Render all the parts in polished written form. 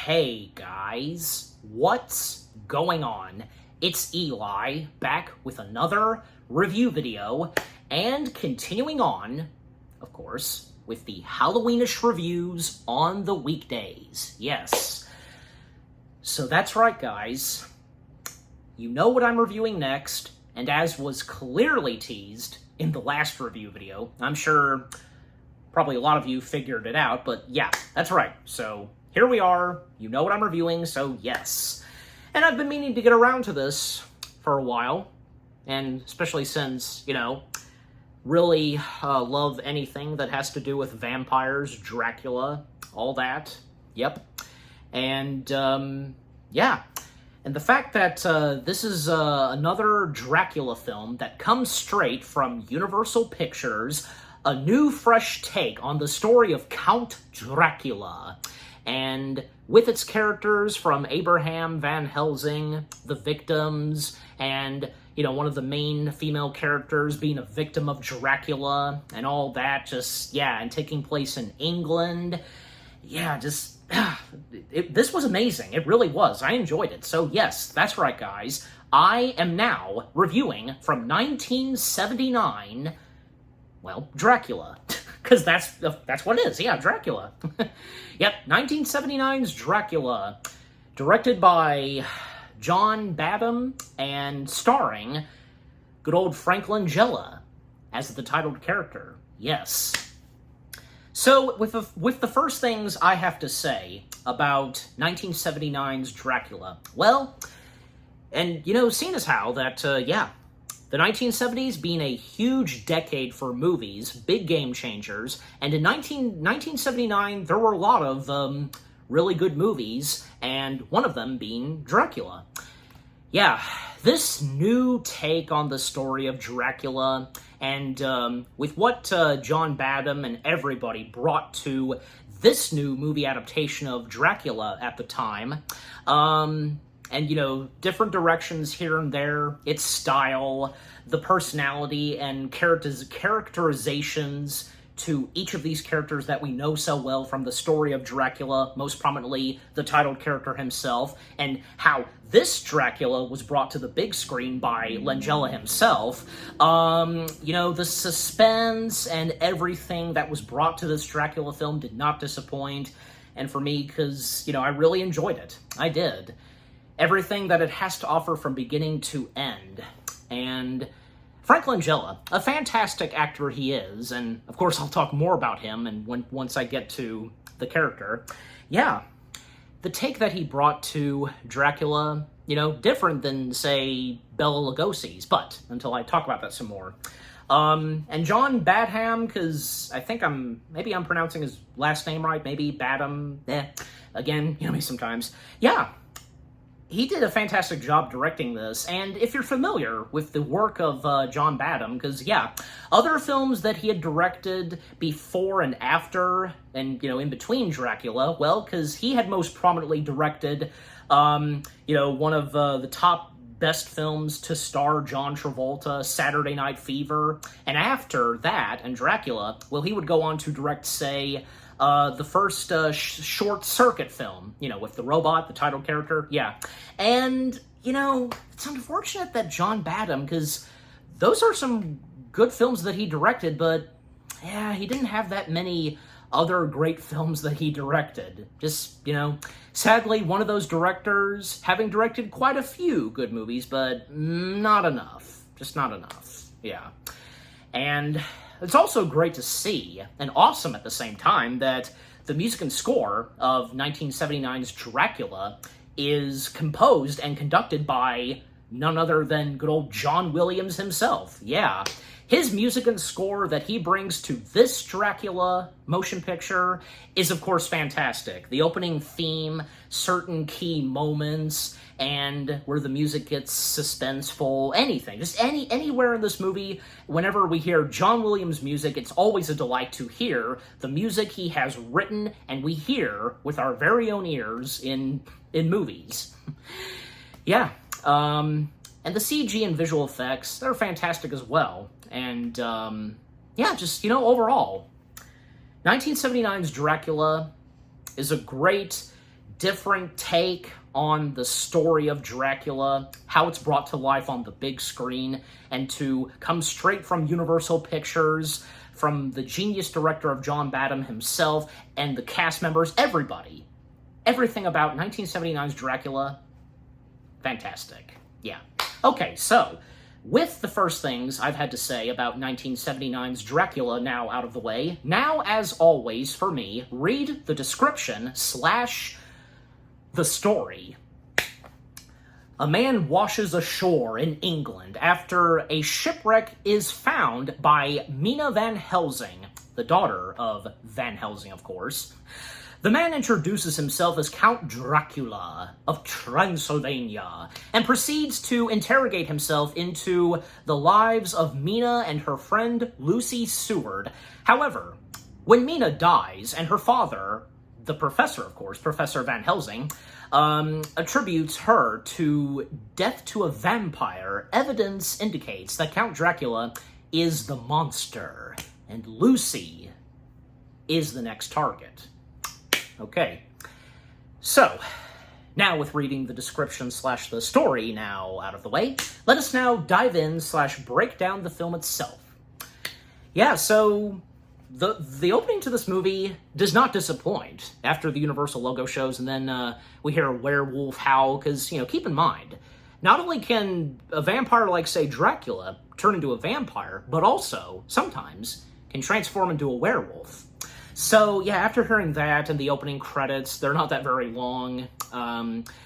Hey guys, what's going on? It's Eli, back with another review video, and continuing on, of course, with the Halloweenish reviews on the weekdays. Yes. So that's right, guys. You know what I'm reviewing next, and as was clearly teased in the last review video, I'm sure probably a lot of you figured it out, but yeah, that's right. So here we are. You know what I'm reviewing, so yes. And I've been meaning to get around to this for a while, and especially since, really love anything that has to do with vampires, Dracula, all that. Yep. And, yeah. And the fact that this is another Dracula film that comes straight from Universal Pictures, a new, fresh take on the story of Count Dracula, and with its characters from Abraham Van Helsing, the victims, and, one of the main female characters being a victim of Dracula, and all that, and taking place in England. Yeah, this was amazing. It really was. I enjoyed it. So yes, that's right, guys. I am now reviewing from 1979... well, Dracula, because that's what it is. Yeah, Dracula. Yep, 1979's Dracula, directed by John Badham and starring good old Frank Langella as the titled character. Yes. So, with the first things I have to say about 1979's Dracula, well, and seeing as how that, the 1970s being a huge decade for movies, big game changers, and in 1979 there were a lot of really good movies, and one of them being Dracula. Yeah, this new take on the story of Dracula, and with what John Badham and everybody brought to this new movie adaptation of Dracula at the time, and, different directions here and there, its style, the personality, and characterizations to each of these characters that we know so well from the story of Dracula, most prominently the titled character himself, and how this Dracula was brought to the big screen by Langella himself. The suspense and everything that was brought to this Dracula film did not disappoint, and for me, because, I really enjoyed it. I did. Everything that it has to offer from beginning to end. And Frank Langella, a fantastic actor he is, and of course I'll talk more about him and once I get to the character. Yeah, the take that he brought to Dracula, different than, say, Bela Lugosi's, but until I talk about that some more. And John Badham, because I think maybe I'm pronouncing his last name right, maybe Badham, again, me sometimes. Yeah. He did a fantastic job directing this, and if you're familiar with the work of John Badham, because, other films that he had directed before and after, and, in between Dracula, well, because he had most prominently directed, one of the top best films to star John Travolta, Saturday Night Fever, and after that, and Dracula, well, he would go on to direct, say, the first Short Circuit film, with the robot, the title character, And, it's unfortunate that John Badham, because those are some good films that he directed, but, he didn't have that many other great films that he directed. Just, sadly, one of those directors, having directed quite a few good movies, but not enough. Just not enough. Yeah. And it's also great to see, and awesome at the same time, that the music and score of 1979's Dracula is composed and conducted by none other than good old John Williams himself. Yeah. His music and score that he brings to this Dracula motion picture is, of course, fantastic. The opening theme, certain key moments, and where the music gets suspenseful, anything. Just anywhere in this movie, whenever we hear John Williams' music, it's always a delight to hear the music he has written and we hear with our very own ears in movies. Yeah. And the CG and visual effects, they're fantastic as well. And, overall, 1979's Dracula is a great different take on the story of Dracula, how it's brought to life on the big screen, and to come straight from Universal Pictures, from the genius director of John Badham himself, and the cast members, everybody. Everything about 1979's Dracula, fantastic. Yeah. Okay, so, with the first things I've had to say about 1979's Dracula now out of the way, now, as always, for me, read the description / the story. A man washes ashore in England after a shipwreck is found by Mina Van Helsing, the daughter of Van Helsing, of course. The man introduces himself as Count Dracula of Transylvania and proceeds to interrogate himself into the lives of Mina and her friend Lucy Seward. However, when Mina dies and her father, the professor, of course, Professor Van Helsing, attributes her to death to a vampire, evidence indicates that Count Dracula is the monster, and Lucy is the next target. Okay, so, now with reading the description / the story now out of the way, let us now dive in / break down the film itself. Yeah, so the opening to this movie does not disappoint. After the Universal logo shows, and then we hear a werewolf howl, because, keep in mind, not only can a vampire like, say, Dracula turn into a vampire, but also, sometimes, can transform into a werewolf. So, yeah, after hearing that and the opening credits, they're not that very long.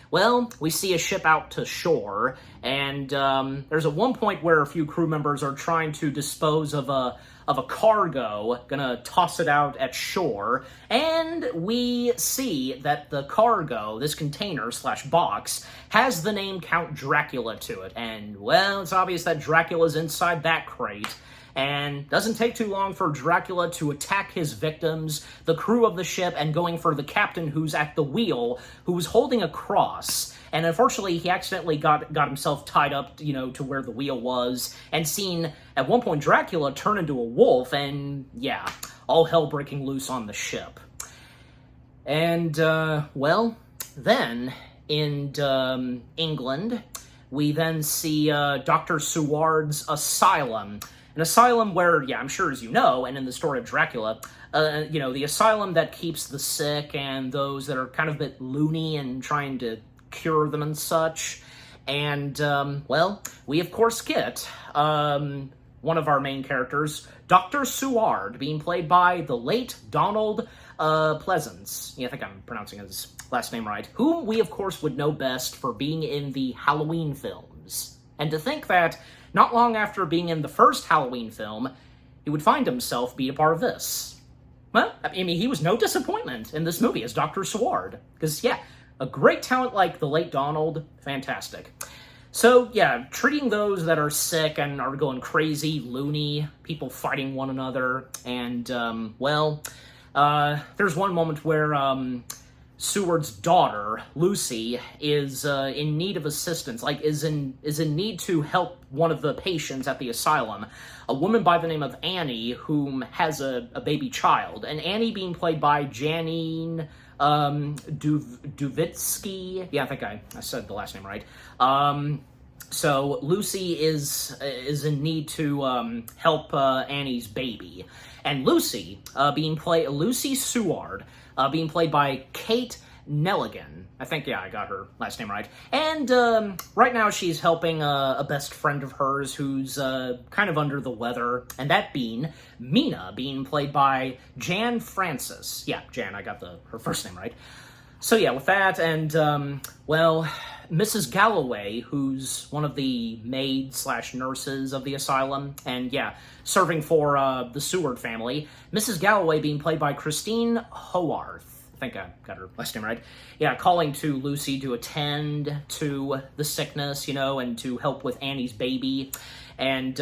Well, we see a ship out to shore, and there's at one point where a few crew members are trying to dispose of a cargo, gonna toss it out at shore, and we see that the cargo, this container / box, has the name Count Dracula to it, and, well, it's obvious that Dracula's inside that crate. And doesn't take too long for Dracula to attack his victims, the crew of the ship, and going for the captain who's at the wheel, who's holding a cross. And unfortunately, he accidentally got himself tied up, to where the wheel was, and seen, at one point, Dracula turn into a wolf, and, yeah, all hell breaking loose on the ship. And, well, then, in England, we then see Dr. Seward's asylum. An asylum where, yeah, I'm sure as you know, and in the story of Dracula, the asylum that keeps the sick and those that are kind of a bit loony and trying to cure them and such. And, well, we of course get one of our main characters, Dr. Seward, being played by the late Donald Pleasance. Yeah, I think I'm pronouncing his last name right. Whom we of course would know best for being in the Halloween films. And to think that not long after being in the first Halloween film, he would find himself be a part of this. Well, I mean, he was no disappointment in this movie as Dr. Seward. Because, yeah, a great talent like the late Donald, fantastic. So, yeah, treating those that are sick and are going crazy, loony, people fighting one another, and, well, there's one moment where, Seward's daughter, Lucy, is in need of assistance, is in need to help one of the patients at the asylum, a woman by the name of Annie, whom has a baby child, and Annie being played by Janine Duvitsky. Yeah, I think I said the last name right. So Lucy is in need to help Annie's baby, and Lucy Lucy Seward, being played by Kate Nelligan. I think, yeah, I got her last name right. And right now she's helping a best friend of hers who's kind of under the weather, and that being Mina, being played by Jan Francis. Yeah, Jan, I got her first name right. So yeah, with that, and, well, Mrs. Galloway, who's one of the maids/nurses of the asylum, and yeah, serving for the Seward family. Mrs. Galloway being played by Christine Howarth. I think I got her last name right. Yeah, calling to Lucy to attend to the sickness, and to help with Annie's baby. And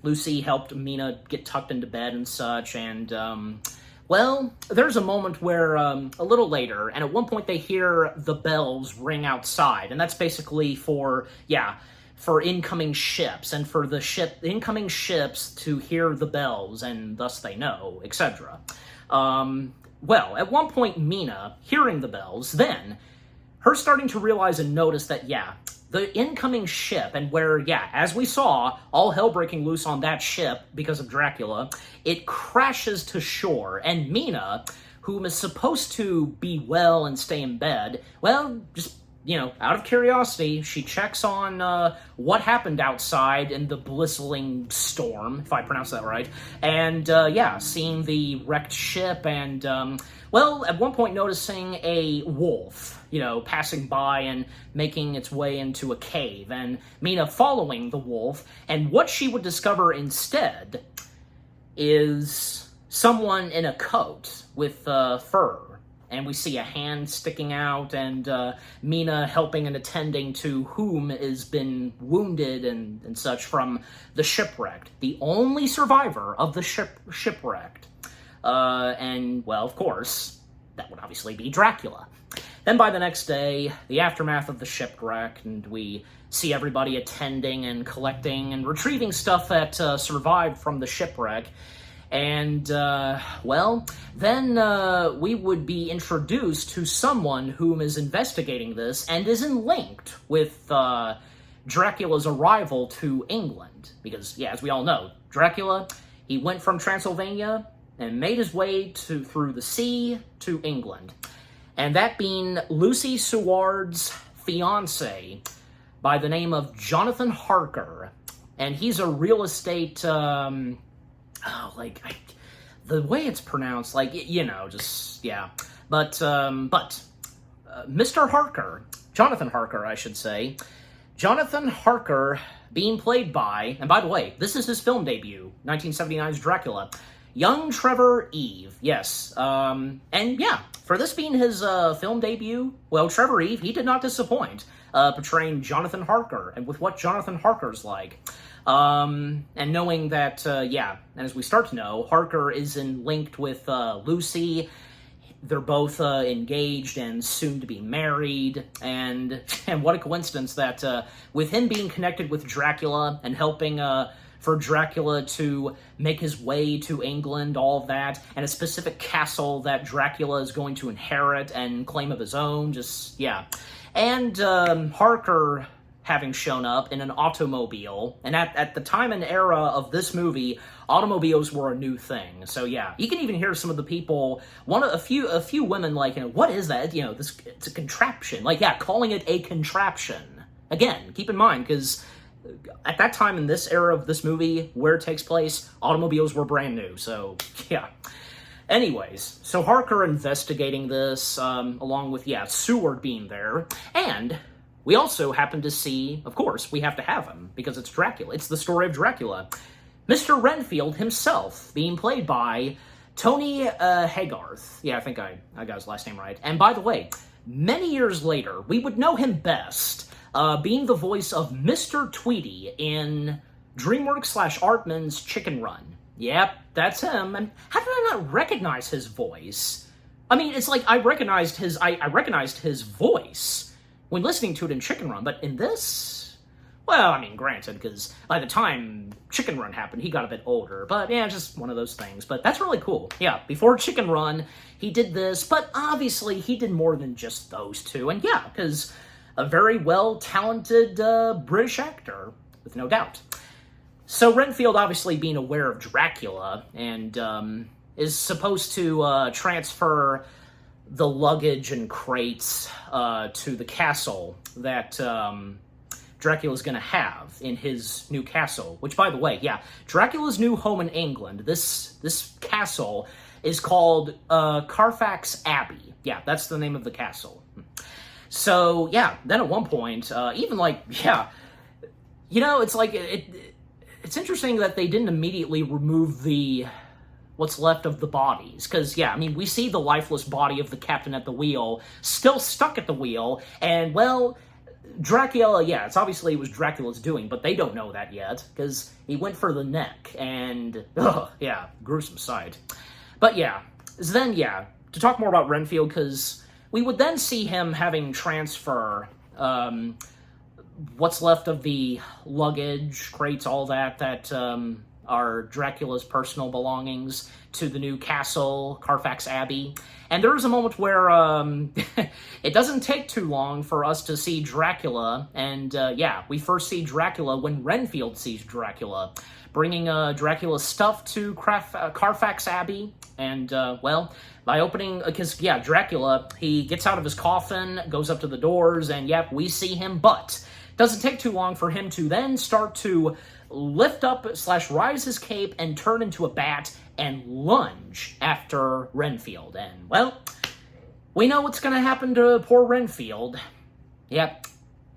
Lucy helped Mina get tucked into bed and such, and well, there's a moment where, a little later, and at one point they hear the bells ring outside, and that's basically for incoming ships, and for the incoming ships to hear the bells, and thus they know, etc. Well, at one point Mina, hearing the bells, then her starting to realize and notice that, yeah, the incoming ship, and where, yeah, as we saw, all hell breaking loose on that ship because of Dracula, it crashes to shore, and Mina, whom is supposed to be well and stay in bed, well, just, out of curiosity, she checks on what happened outside in the blissful storm, if I pronounce that right, and, yeah, seeing the wrecked ship, and, at one point noticing a wolf, passing by and making its way into a cave, and Mina following the wolf, and what she would discover instead is someone in a coat with fur, and we see a hand sticking out, and Mina helping and attending to whom has been wounded and such from the shipwreck, the only survivor of the shipwrecked. Of course, that would obviously be Dracula. Then by the next day, the aftermath of the shipwreck, and we see everybody attending and collecting and retrieving stuff that survived from the shipwreck. And, then we would be introduced to someone whom is investigating this and is linked with Dracula's arrival to England. Because, yeah, as we all know, Dracula, he went from Transylvania and made his way through the sea to England. And that being Lucy Seward's fiance by the name of Jonathan Harker. And he's a real estate, the way it's pronounced, yeah. But Mr. Harker, Jonathan Harker, I should say, Jonathan Harker being played by, and by the way, this is his film debut, 1979's Dracula, young Trevor Eve, yes. And yeah, for this being his film debut, well, Trevor Eve, he did not disappoint, portraying Jonathan Harker, and with what Jonathan Harker's like. And knowing that, and as we start to know, Harker is linked with Lucy. They're both engaged and soon to be married, and what a coincidence that with him being connected with Dracula and helping for Dracula to make his way to England, all of that, and a specific castle that Dracula is going to inherit and claim of his own, And Harker having shown up in an automobile, and at the time and era of this movie, automobiles were a new thing. So yeah, you can even hear some of the people, a few women what is that? It's a contraption. Calling it a contraption. Again, keep in mind, because at that time in this era of this movie, where it takes place, automobiles were brand new, so yeah. Anyways, so Harker investigating this, along with, Seward being there, and we also happen to see, of course, we have to have him, because it's Dracula. It's the story of Dracula. Mr. Renfield himself, being played by Tony Haygarth. Yeah, I think I got his last name right. And by the way, many years later, we would know him best being the voice of Mr. Tweedy in DreamWorks/Artman's Chicken Run. Yep, that's him. And how did I not recognize his voice? I mean, it's like I recognized his voice when listening to it in Chicken Run, but in this, well, I mean, granted, because by the time Chicken Run happened, he got a bit older, but yeah, just one of those things. But that's really cool. Yeah, before Chicken Run, he did this, but obviously he did more than just those two, and yeah, because a very well-talented British actor, with no doubt. So Renfield obviously being aware of Dracula, and is supposed to transfer the luggage and crates to the castle that Dracula's going to have in his new castle. Which, by the way, yeah, Dracula's new home in England, this castle is called Carfax Abbey. Yeah, that's the name of the castle. So, yeah, then at one point, it's interesting that they didn't immediately remove what's left of the bodies. Because, yeah, I mean, we see the lifeless body of the captain at the wheel, still stuck at the wheel, and, well, Dracula, yeah, it was Dracula's doing, but they don't know that yet, because he went for the neck, and, gruesome sight. But, yeah, then, yeah, to talk more about Renfield, because we would then see him having transfer what's left of the luggage, crates, all that are Dracula's personal belongings to the new castle, Carfax Abbey. And there is a moment where it doesn't take too long for us to see Dracula, and yeah, we first see Dracula when Renfield sees Dracula, bringing Dracula's stuff to Carfax Abbey, and, well, by opening, because, yeah, Dracula, he gets out of his coffin, goes up to the doors, and, yep, we see him, but doesn't take too long for him to then start to lift up / rise his cape and turn into a bat and lunge after Renfield. And, well, we know what's going to happen to poor Renfield. Yep,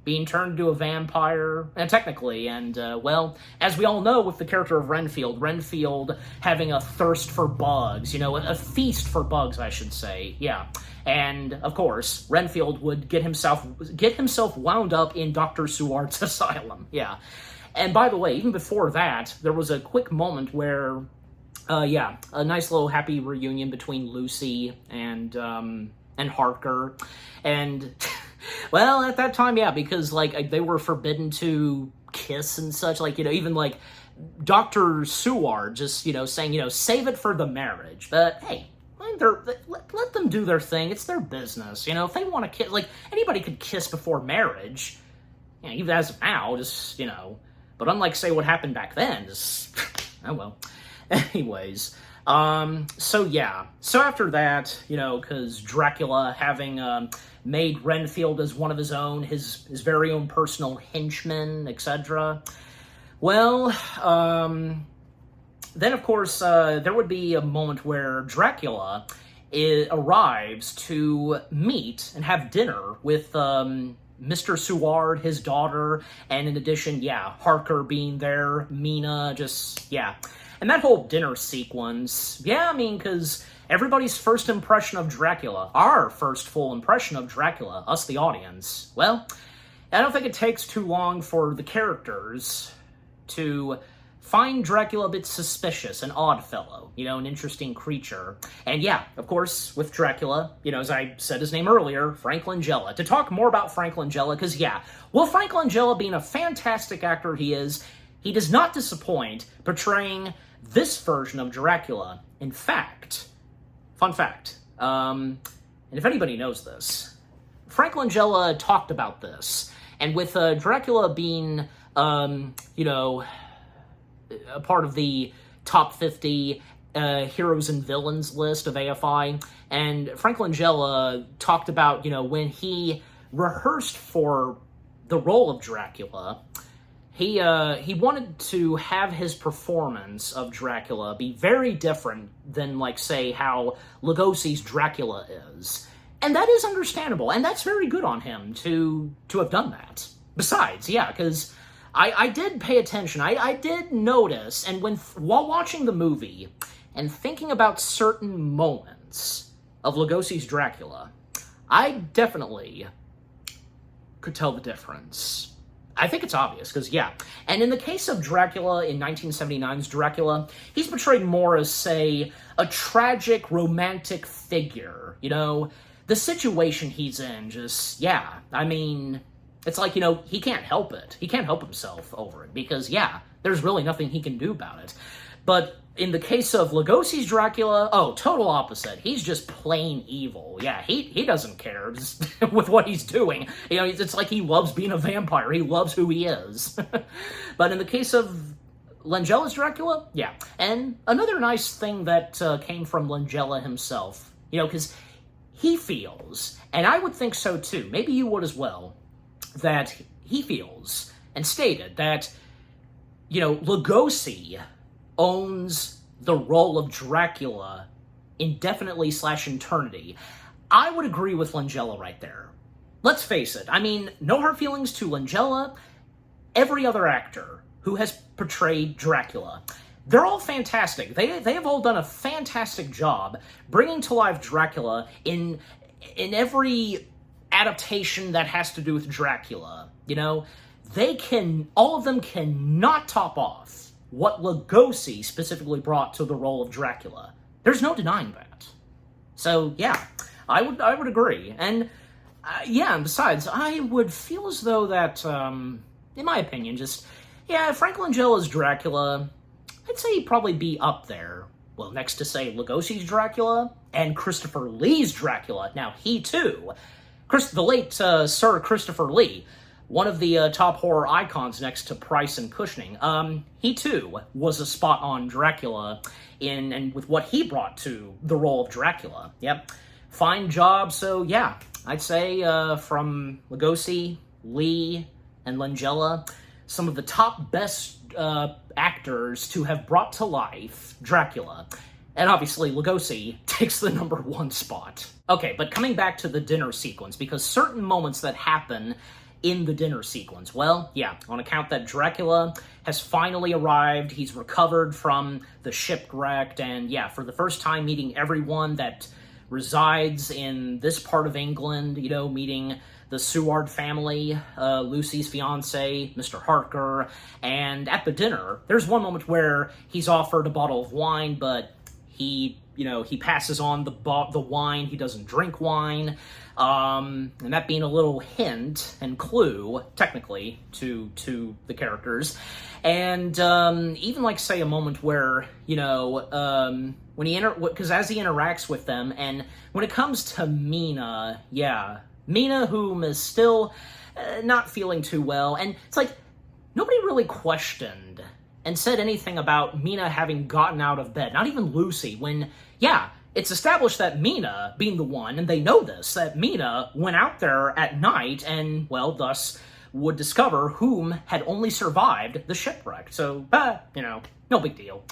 being turned into a vampire, and technically, and, well, as we all know with the character of Renfield having a thirst for bugs, you know, a feast for bugs, I should say, yeah. And, of course, Renfield would get himself wound up in Dr. Seward's asylum, yeah. And by the way, even before that, there was a quick moment where, yeah, a nice little happy reunion between Lucy and Harker, and... Well, at that time, yeah, because, like, they were forbidden to kiss and such, like, you know, even, like, Dr. Seward just, you know, saying, you know, save it for the marriage, but, hey, let them do their thing, it's their business, you know, if they want to kiss, like, anybody could kiss before marriage, you know, even as of now, just, you know, but unlike, say, what happened back then, just, oh, well, anyways, so yeah, so after that, you know, because Dracula having, made Renfield as one of his own, his very own personal henchman, etc. Well, then of course, there would be a moment where Dracula arrives to meet and have dinner with Mr. Seward, his daughter, and in addition, yeah, Harker being there, Mina, just, yeah. And that whole dinner sequence, yeah, I mean, because everybody's first impression of Dracula, our first full impression of Dracula, us the audience, well, I don't think it takes too long for the characters to find Dracula a bit suspicious, an odd fellow, you know, an interesting creature. And yeah, of course, with Dracula, you know, as I said his name earlier, Frank Langella. To talk more about Frank Langella, because yeah, well, Frank Langella, being a fantastic actor he is, he does not disappoint portraying this version of Dracula. In fact, fun fact, and if anybody knows this, Frank Langella talked about this, and with Dracula being, you know, a part of the top 50 heroes and villains list of AFI, and Frank Langella talked about, you know, when he rehearsed for the role of Dracula, he wanted to have his performance of Dracula be very different than, like, say, how Lugosi's Dracula is. And that is understandable, and that's very good on him to have done that. Besides, yeah, because I did pay attention, I did notice, and while watching the movie and thinking about certain moments of Lugosi's Dracula, I definitely could tell the difference. I think it's obvious, because, yeah. And in the case of Dracula, in 1979's Dracula, he's portrayed more as, say, a tragic, romantic figure, you know? The situation he's in, just, yeah, I mean, it's like, you know, he can't help it. He can't help himself over it, because, yeah, there's really nothing he can do about it. But in the case of Lugosi's Dracula, oh, total opposite. He's just plain evil. Yeah, he doesn't care with what he's doing. You know, it's like he loves being a vampire. He loves who he is. But in the case of Langella's Dracula, yeah. And another nice thing that came from Langella himself, you know, because he feels, and I would think so too, maybe you would as well, that he feels and stated that, you know, Lugosi owns the role of Dracula indefinitely / eternity. I would agree with Langella right there. Let's face it, I mean, no hard feelings to Langella, every other actor who has portrayed Dracula, they're all fantastic. They have all done a fantastic job bringing to life Dracula in every adaptation that has to do with Dracula. You know, all of them cannot top off what Lugosi specifically brought to the role of Dracula. There's no denying that. So, yeah, I would agree. And, yeah, and besides, I would feel as though that, in my opinion, just, yeah, Frank Langella's Dracula, I'd I'd say he'd probably be up there. Well, next to, say, Lugosi's Dracula and Christopher Lee's Dracula. Now, he, too, the late Sir Christopher Lee, one of the top horror icons next to Price and Cushing, he, too, was a spot-on Dracula and with what he brought to the role of Dracula. Yep. Fine job. So, yeah, I'd say from Lugosi, Lee, and Langella, some of the top best actors to have brought to life Dracula. And obviously, Lugosi takes the #1 spot. Okay, but coming back to the dinner sequence, because certain moments that happen in the dinner sequence, well, yeah, on account that Dracula has finally arrived, he's recovered from the shipwreck, and yeah, for the first time meeting everyone that resides in this part of England, you know, meeting the Seward family, Lucy's fiance, Mr. Harker, and at the dinner, there's one moment where he's offered a bottle of wine, but he passes on the wine. He doesn't drink wine, and that being a little hint and clue, technically, to the characters. And even, like, say, a moment where, because as he interacts with them, and when it comes to Mina, yeah, Mina, whom is still not feeling too well, and it's like, nobody really questioned and said anything about Mina having gotten out of bed, not even Lucy, when, yeah, it's established that Mina, being the one, and they know this, that Mina went out there at night and, well, thus would discover whom had only survived the shipwreck. So, no big deal.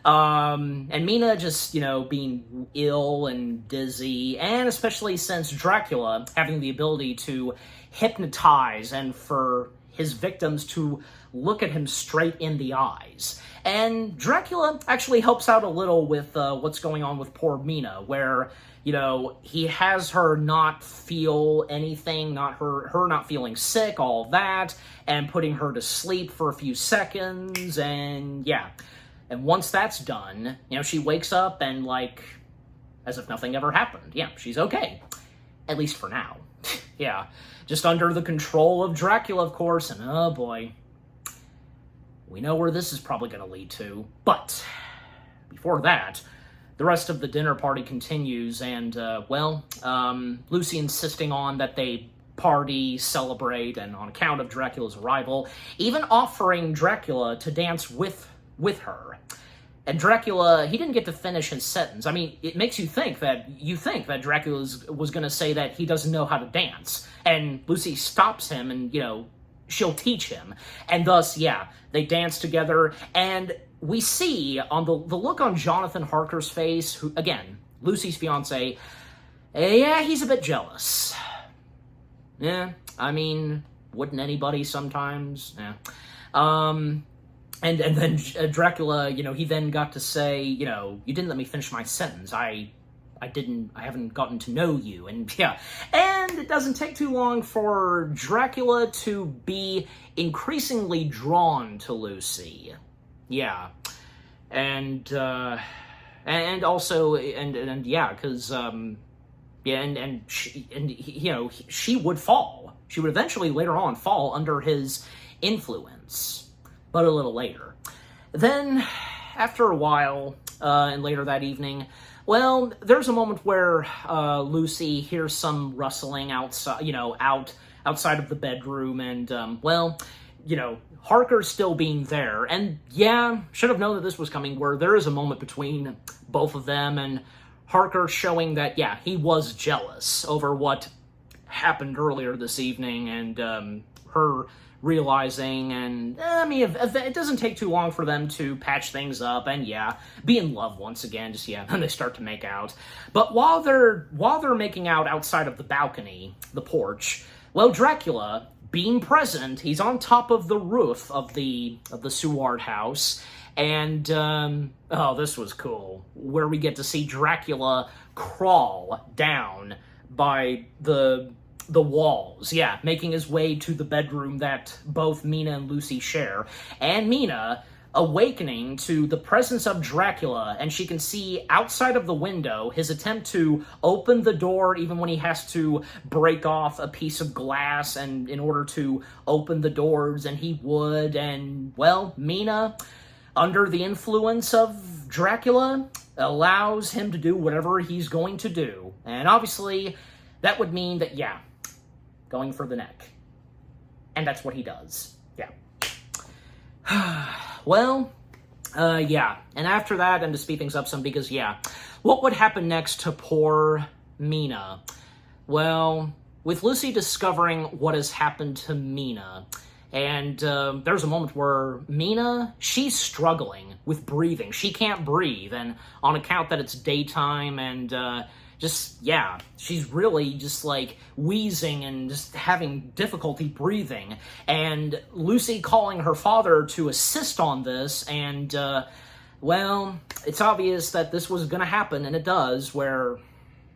And Mina just, being ill and dizzy, and especially since Dracula having the ability to hypnotize and for his victims to look at him straight in the eyes. And Dracula actually helps out a little with what's going on with poor Mina, where, he has her not feel anything, her not feeling sick, all that, and putting her to sleep for a few seconds, and yeah. And once that's done, she wakes up and, like, as if nothing ever happened. Yeah, she's okay. At least for now. Yeah. Just under the control of Dracula, of course, and oh boy. We know where this is probably going to lead to. But, before that, the rest of the dinner party continues, and, Lucy insisting on that they party, celebrate, and on account of Dracula's arrival, even offering Dracula to dance with her. And Dracula, he didn't get to finish his sentence. I mean, it makes you think that Dracula was going to say that he doesn't know how to dance. And Lucy stops him and, she'll teach him. And thus, yeah, they dance together. And we see on the look on Jonathan Harker's face, who, again, Lucy's fiance, yeah, he's a bit jealous. Yeah, I mean, wouldn't anybody sometimes? Yeah. And then Dracula, he then got to say, you didn't let me finish my sentence. I haven't gotten to know you. And yeah, and it doesn't take too long for Dracula to be increasingly drawn to Lucy. Yeah. And also, yeah, because, she would fall. She would eventually later on fall under his influence. But a little later. Then, after a while, and later that evening, well, there's a moment where Lucy hears some rustling outside, outside of the bedroom, and, Harker still being there. And, yeah, should have known that this was coming, where there is a moment between both of them, and Harker showing that, yeah, he was jealous over what happened earlier this evening, and her realizing, and it doesn't take too long for them to patch things up and be in love once again. Just then they start to make out. But while they're making out outside of the balcony, the porch, well, Dracula, being present, he's on top of the roof of the Seward house, and this was cool, where we get to see Dracula crawl down by the walls, making his way to the bedroom that both Mina and Lucy share, and Mina awakening to the presence of Dracula, and she can see outside of the window his attempt to open the door, even when he has to break off a piece of glass and in order to open the doors, and he would, and, well, Mina, under the influence of Dracula, allows him to do whatever he's going to do. And obviously, that would mean that, yeah, going for the neck. And that's what he does. Yeah. Well, yeah. And after that, and to speed things up some, because, yeah, what would happen next to poor Mina? Well, with Lucy discovering what has happened to Mina, and there's a moment where Mina, she's struggling with breathing. She can't breathe, and on account that it's daytime and just, yeah, she's really just like wheezing and just having difficulty breathing. And Lucy calling her father to assist on this, and, well, it's obvious that this was gonna happen, and it does, where,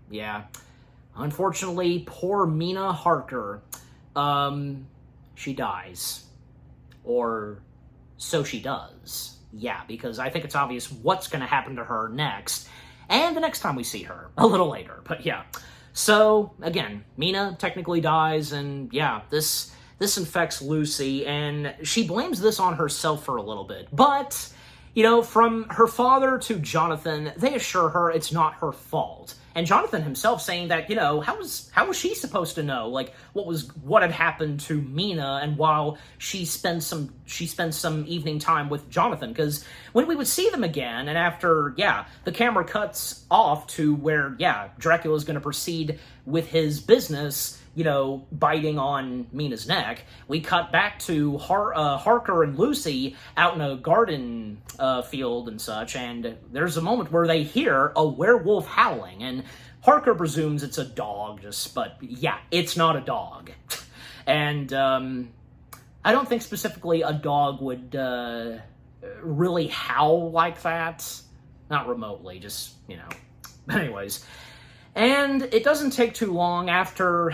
yeah, unfortunately, poor Mina Harker, she dies. Or so she does. Yeah, because I think it's obvious what's gonna happen to her next, and the next time we see her, a little later, but yeah. So, again, Mina technically dies, and yeah, this infects Lucy, and she blames this on herself for a little bit. But, you know, from her father to Jonathan, they assure her it's not her fault. And Jonathan himself saying that, you know, how was she supposed to know, like, what had happened to Mina, and while she spends some evening time with Jonathan, because when we would see them again, and after, yeah, the camera cuts off to where, yeah, Dracula's going to proceed with his business, you know, biting on Mina's neck, we cut back to Harker and Lucy out in a garden field and such, and there's a moment where they hear a werewolf howling, and Harker presumes it's a dog, but yeah, it's not a dog. And I don't think specifically a dog would really howl like that. Not remotely, just, you know. But anyways. And it doesn't take too long after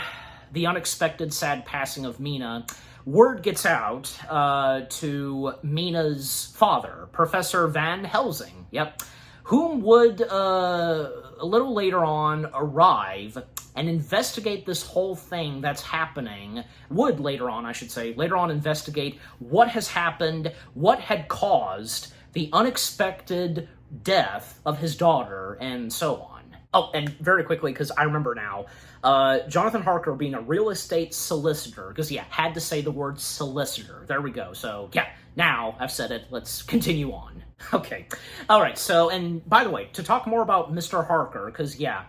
the unexpected sad passing of Mina, word gets out to Mina's father, Professor Van Helsing, yep, whom would a little later on arrive and investigate this whole thing that's happening, would later on, I should say, later on investigate what has happened, what had caused the unexpected death of his daughter, and so on. Oh, and very quickly, because I remember now, Jonathan Harker being a real estate solicitor, because, yeah, had to say the word solicitor. There we go. So, yeah, now I've said it. Let's continue on. Okay. All right. So, and by the way, to talk more about Mr. Harker, because, yeah,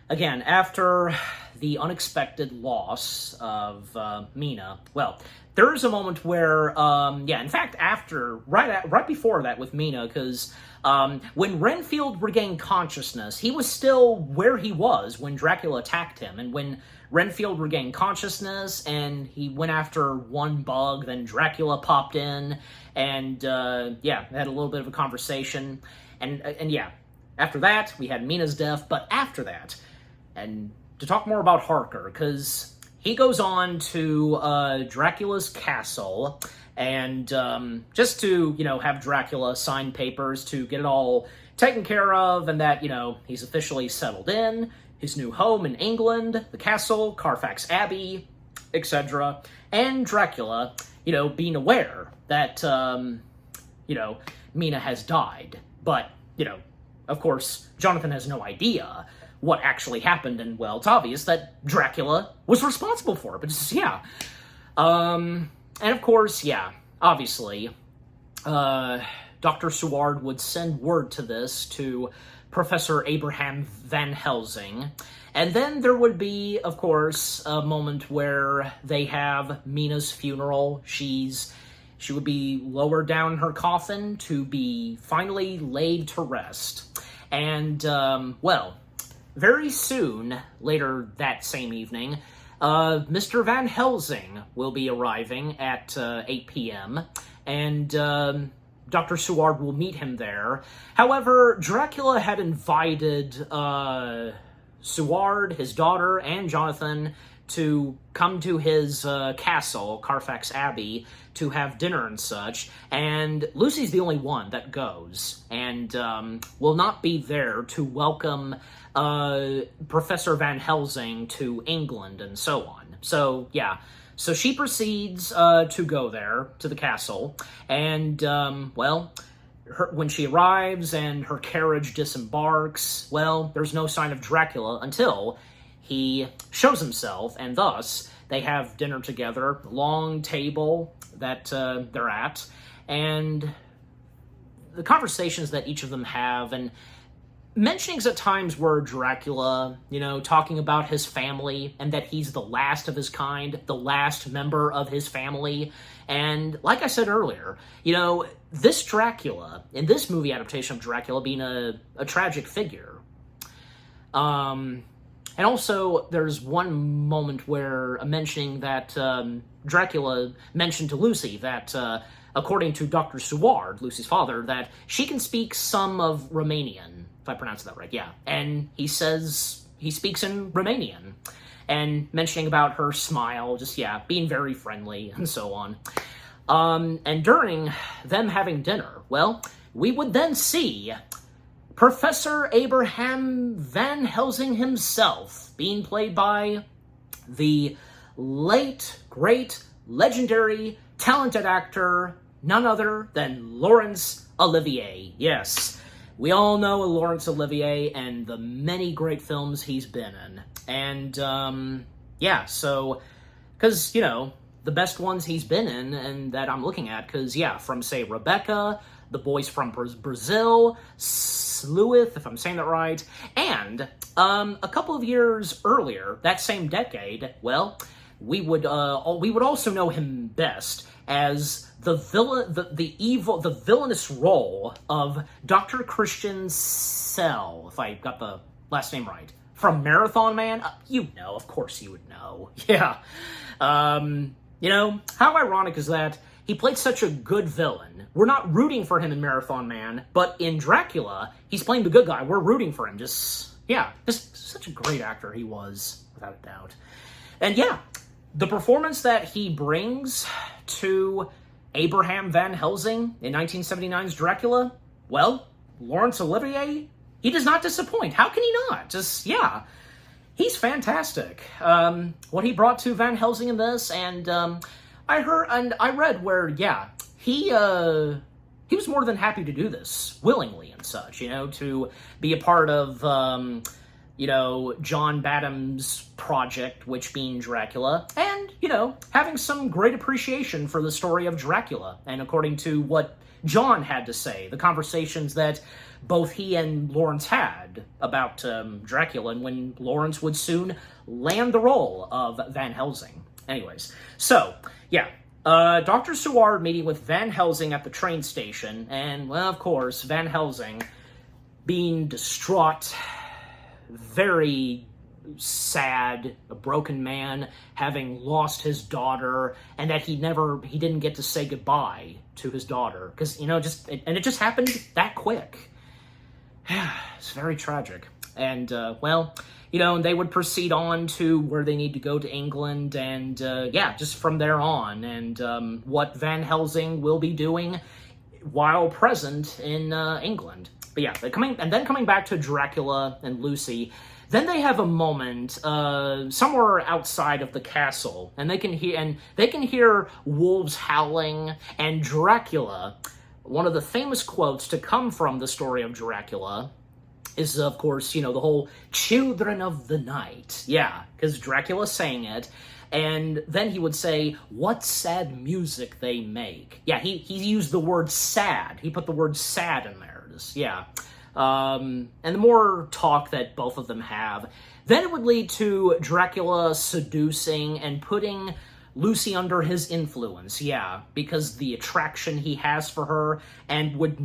again, after the unexpected loss of Mina, well, there is a moment where, yeah, in fact, right before that with Mina, because when Renfield regained consciousness, he was still where he was when Dracula attacked him. And when Renfield regained consciousness and he went after one bug, then Dracula popped in and, yeah, had a little bit of a conversation. And yeah, after that, we had Mina's death. But after that, and to talk more about Harker, because he goes on to Dracula's castle, and just to, you know, have Dracula sign papers to get it all taken care of, and that, you know, he's officially settled in his new home in England, the castle, Carfax Abbey, etc. And Dracula, you know, being aware that, you know, Mina has died. But, you know, of course, Jonathan has no idea what actually happened, and, well, it's obvious that Dracula was responsible for it, but just, yeah. And of course, yeah, obviously, Dr. Seward would send word to this to Professor Abraham Van Helsing, and then there would be, of course, a moment where they have Mina's funeral. She would be lowered down in her coffin to be finally laid to rest. And, well, very soon, later that same evening, Mr. Van Helsing will be arriving at 8 p.m., and Dr. Seward will meet him there. However, Dracula had invited Seward, his daughter, and Jonathan to come to his castle, Carfax Abbey, to have dinner and such, and Lucy's the only one that goes, and will not be there to welcome Professor Van Helsing to England and so on. So, yeah. So she proceeds to go there, to the castle, and, well, when she arrives and her carriage disembarks, well, there's no sign of Dracula until he shows himself, and thus they have dinner together, long table that they're at, and the conversations that each of them have, and mentionings at times where Dracula, talking about his family and that he's the last of his kind, the last member of his family. And like I said earlier, this Dracula, in this movie adaptation of Dracula, being a tragic figure. And also, there's one moment where mentioning that Dracula mentioned to Lucy that, according to Dr. Seward, Lucy's father, that she can speak some of Romanian, if I pronounce that right, yeah. And he says he speaks in Romanian, and mentioning about her smile, just, being very friendly, and so on. And during them having dinner, well, we would then see Professor Abraham Van Helsing himself, being played by the late, great, legendary, talented actor, none other than Laurence Olivier. Yes, we all know Laurence Olivier and the many great films he's been in. And, so, because, the best ones he's been in and that I'm looking at, because, from, say, Rebecca, The Boys from Brazil, Sleuth, if I'm saying that right, and a couple of years earlier, that same decade, well, we would also know him best as the villainous role of Dr. Christian Sell, if I got the last name right, from Marathon Man. Of course you would know. Yeah. How ironic is that he played such a good villain. We're not rooting for him in Marathon Man, but in Dracula, he's playing the good guy. We're rooting for him. Just such a great actor he was, without a doubt. And the performance that he brings to Abraham Van Helsing in 1979's Dracula, well, Laurence Olivier, he does not disappoint. How can he not? He's fantastic. What he brought to Van Helsing in this, and I read where, he was more than happy to do this, willingly and such, to be a part of, John Badham's project, which being Dracula, and, having some great appreciation for the story of Dracula. And according to what John had to say, the conversations that both he and Laurence had about Dracula, and when Laurence would soon land the role of Van Helsing. Anyways, so, Dr. Seward meeting with Van Helsing at the train station, and, well, of course, Van Helsing being distraught, very sad, a broken man, having lost his daughter, and that he didn't get to say goodbye to his daughter, because, it just happened that quick. It's very tragic. And, they would proceed on to where they need to go to England, and, just from there on, and what Van Helsing will be doing while present in England. But coming back to Dracula and Lucy, then they have a moment somewhere outside of the castle, and they can hear wolves howling, and Dracula. One of the famous quotes to come from the story of Dracula is, of course, the whole "children of the night." Yeah, because Dracula sang it. And then he would say, "What sad music they make." Yeah, he used the word sad. He put the word sad in there. And the more talk that both of them have, then it would lead to Dracula seducing and putting Lucy under his influence, because the attraction he has for her, and would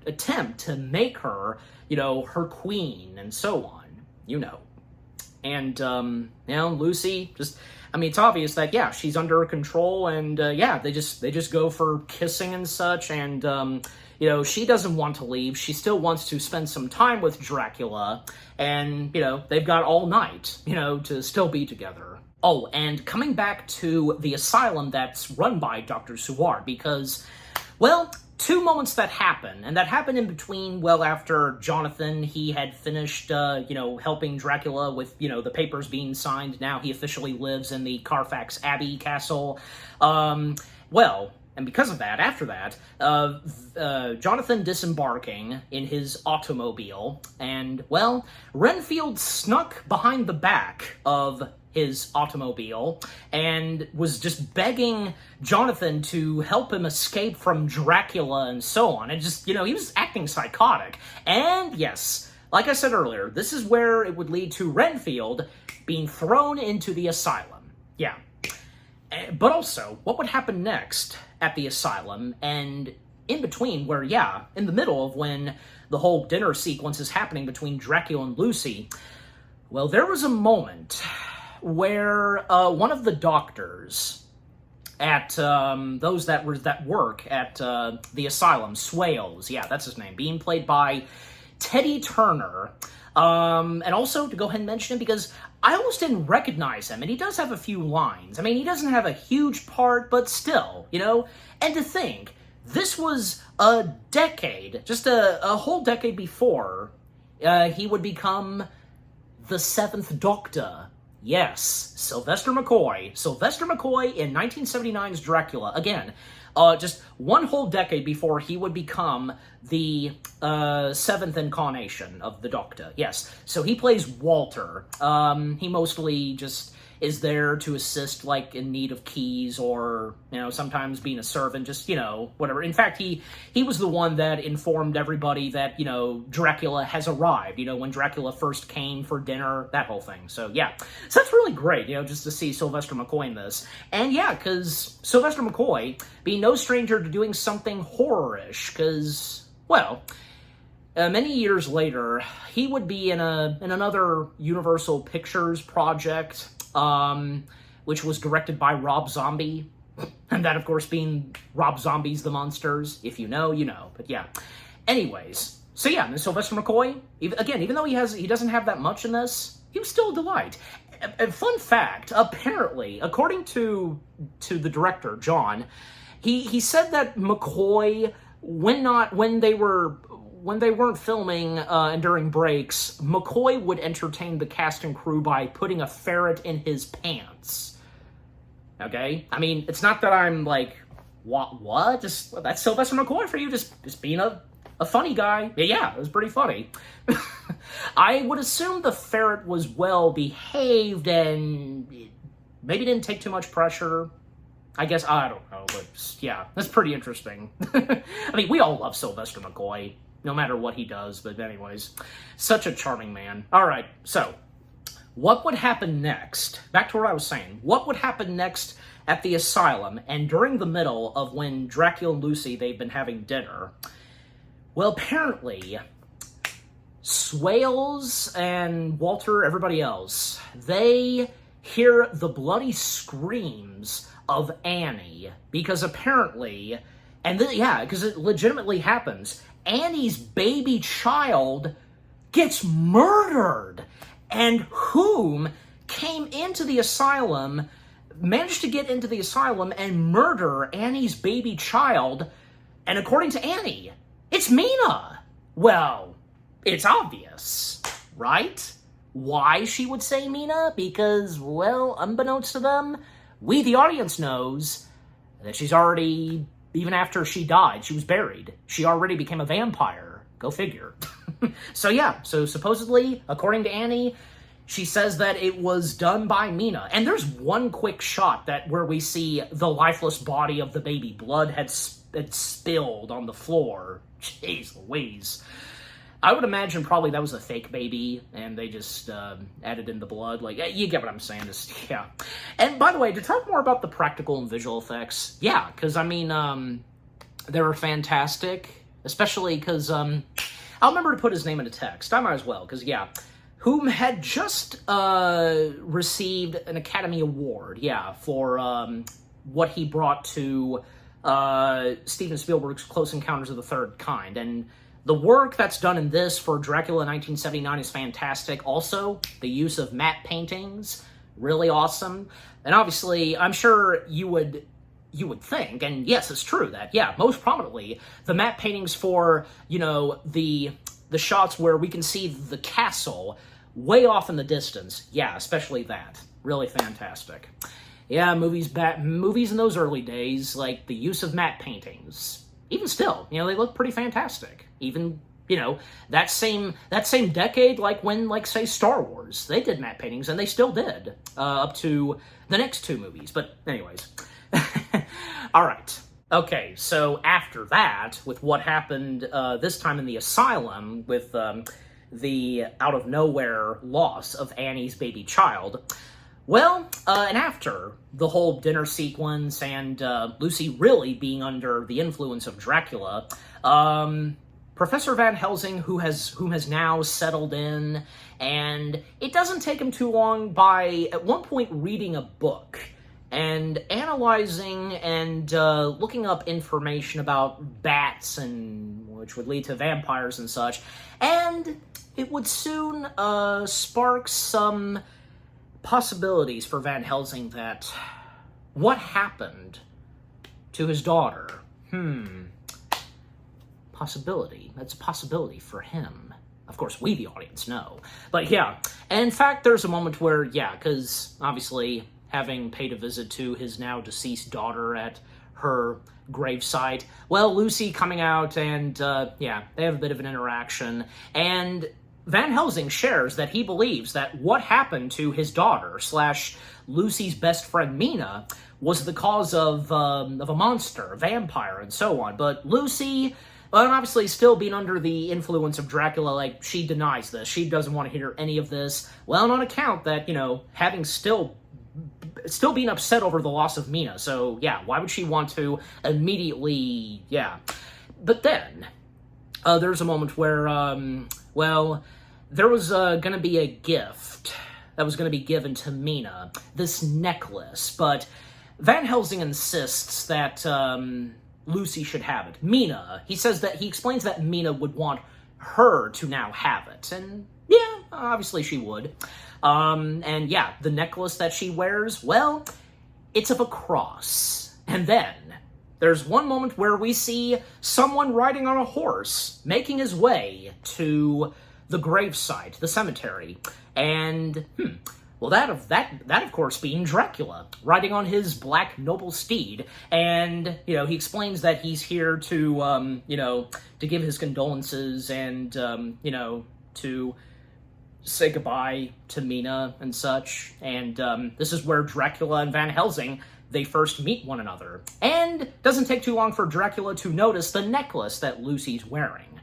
attempt to make her, her queen, and so on, And, Lucy it's obvious that, she's under control, and, they just go for kissing and such, and, she doesn't want to leave. She still wants to spend some time with Dracula, and, they've got all night, to still be together. Oh, and coming back to the asylum that's run by Dr. Seward, because, well, two moments that happen, and that happened in between, after Jonathan, he had finished, helping Dracula with, the papers being signed. Now he officially lives in the Carfax Abbey castle. And because of that, after that, Jonathan disembarking in his automobile, and, well, Renfield snuck behind the back of his automobile and was just begging Jonathan to help him escape from Dracula and so on. And just, he was acting psychotic. And yes, like I said earlier, this is where it would lead to Renfield being thrown into the asylum. Yeah. But also, what would happen next at the asylum, and in between where, in the middle of when the whole dinner sequence is happening between Dracula and Lucy, well, there was a moment where one of the doctors at those that work at the asylum, Swales, that's his name, being played by Teddy Turner, and also to go ahead and mention him because I almost didn't recognize him, and he does have a few lines. I mean, he doesn't have a huge part, but still, And to think, this was a decade, just a whole decade before he would become the Seventh Doctor. Yes, Sylvester McCoy. Sylvester McCoy in 1979's Dracula. Again, just one whole decade before he would become the seventh incarnation of the Doctor. Yes, so he plays Walter. He mostly just is there to assist, like, in need of keys or, sometimes being a servant, just, whatever. In fact, he was the one that informed everybody that, Dracula has arrived, when Dracula first came for dinner, that whole thing. So, yeah. So that's really great, just to see Sylvester McCoy in this. And, because Sylvester McCoy, being no stranger to doing something horror-ish, because, well, many years later, he would be in another Universal Pictures project, which was directed by Rob Zombie, and that, of course, being Rob Zombie's The Monsters. If you know, you know. But yeah. Anyways, so yeah, and Sylvester McCoy, even though he doesn't have that much in this, he was still a delight. A fun fact, apparently, according to the director, John, he said that McCoy, when they weren't filming and during breaks, McCoy would entertain the cast and crew by putting a ferret in his pants. Okay? I mean, it's not that I'm like, what? That's Sylvester McCoy for you, just being a funny guy. Yeah, it was pretty funny. I would assume the ferret was well behaved and maybe didn't take too much pressure. I guess, I don't know, but yeah, that's pretty interesting. I mean, we all love Sylvester McCoy, no matter what he does, but anyways, such a charming man. All right, so what would happen next? Back to what I was saying. What would happen next at the asylum and during the middle of when Dracula and Lucy, they've been having dinner? Well, apparently, Swales and Walter, everybody else, they hear the bloody screams of Annie, because apparently, because it legitimately happens, Annie's baby child gets murdered, and whom came into the asylum, managed to get into the asylum and murder Annie's baby child, and according to Annie, it's Mina. Well, it's obvious, right? Why she would say Mina? Because, well, unbeknownst to them, we, the audience, knows that she's already, even after she died, she was buried, she already became a vampire. Go figure. So supposedly, according to Annie, she says that it was done by Mina. And there's one quick shot where we see the lifeless body of the baby. Blood had spilled on the floor. Jeez Louise. I would imagine probably that was a fake baby, and they just added in the blood. Like, you get what I'm saying. Yeah. And by the way, to talk more about the practical and visual effects, yeah, because, I mean, they were fantastic, especially because, I'll remember to put his name in the text. I might as well, because, yeah, whom had just received an Academy Award, for what he brought to Steven Spielberg's Close Encounters of the Third Kind, and the work that's done in this for Dracula 1979 is fantastic. Also, the use of matte paintings, really awesome. And obviously, I'm sure you would think, and yes, it's true that, most prominently, the matte paintings for, the shots where we can see the castle way off in the distance. Yeah, especially that. Really fantastic. yeah, movies in those early days, like the use of matte paintings, even still, they look pretty fantastic. Even, that same decade, like when, like, say, Star Wars, they did matte paintings, and they still did, up to the next two movies. But anyways. All right. Okay, so after that, with what happened this time in the asylum, with the out-of-nowhere loss of Annie's baby child, well, and after the whole dinner sequence and Lucy really being under the influence of Dracula, Professor Van Helsing, whom has now settled in, and it doesn't take him too long by, at one point, reading a book and analyzing and looking up information about bats, and which would lead to vampires and such, and it would soon spark some possibilities for Van Helsing that what happened to his daughter? Possibility. That's a possibility for him. Of course, we, the audience, know. But yeah, and in fact, there's a moment where, because obviously, having paid a visit to his now deceased daughter at her gravesite, well, Lucy coming out and, they have a bit of an interaction, and Van Helsing shares that he believes that what happened to his daughter / Lucy's best friend Mina was the cause of a monster, a vampire, and so on. But Lucy, well, obviously still being under the influence of Dracula, like, she denies this. She doesn't want to hear any of this. Well, on account that, having still being upset over the loss of Mina. So, why would she want to immediately, But then, there's a moment where, there was going to be a gift that was going to be given to Mina, this necklace, but Van Helsing insists that Lucy should have it. He explains that Mina would want her to now have it, and obviously she would. The necklace that she wears, well, it's of a cross. And then there's one moment where we see someone riding on a horse making his way to the gravesite, the cemetery. And, that of course being Dracula, riding on his black noble steed. And, he explains that he's here to, to give his condolences and, to say goodbye to Mina and such, and this is where Dracula and Van Helsing, they first meet one another. And doesn't take too long for Dracula to notice the necklace that Lucy's wearing.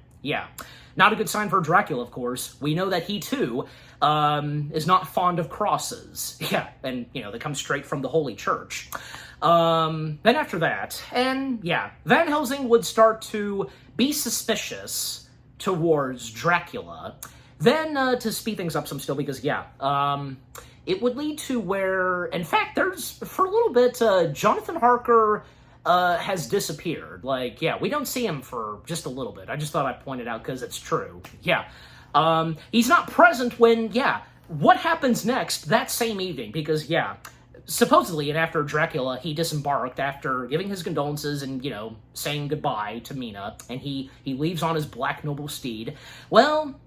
Not a good sign for Dracula, of course. We know that he, too, is not fond of crosses. And, they come straight from the Holy Church. Then after that, and Van Helsing would start to be suspicious towards Dracula. Then, to speed things up some still, because, it would lead to where, in fact, for a little bit, Jonathan Harker has disappeared. Like, we don't see him for just a little bit. I just thought I'd point it out because it's true. He's not present when, what happens next that same evening, because, supposedly, and after Dracula, he disembarked after giving his condolences and, saying goodbye to Mina, and he leaves on his black noble steed. Well,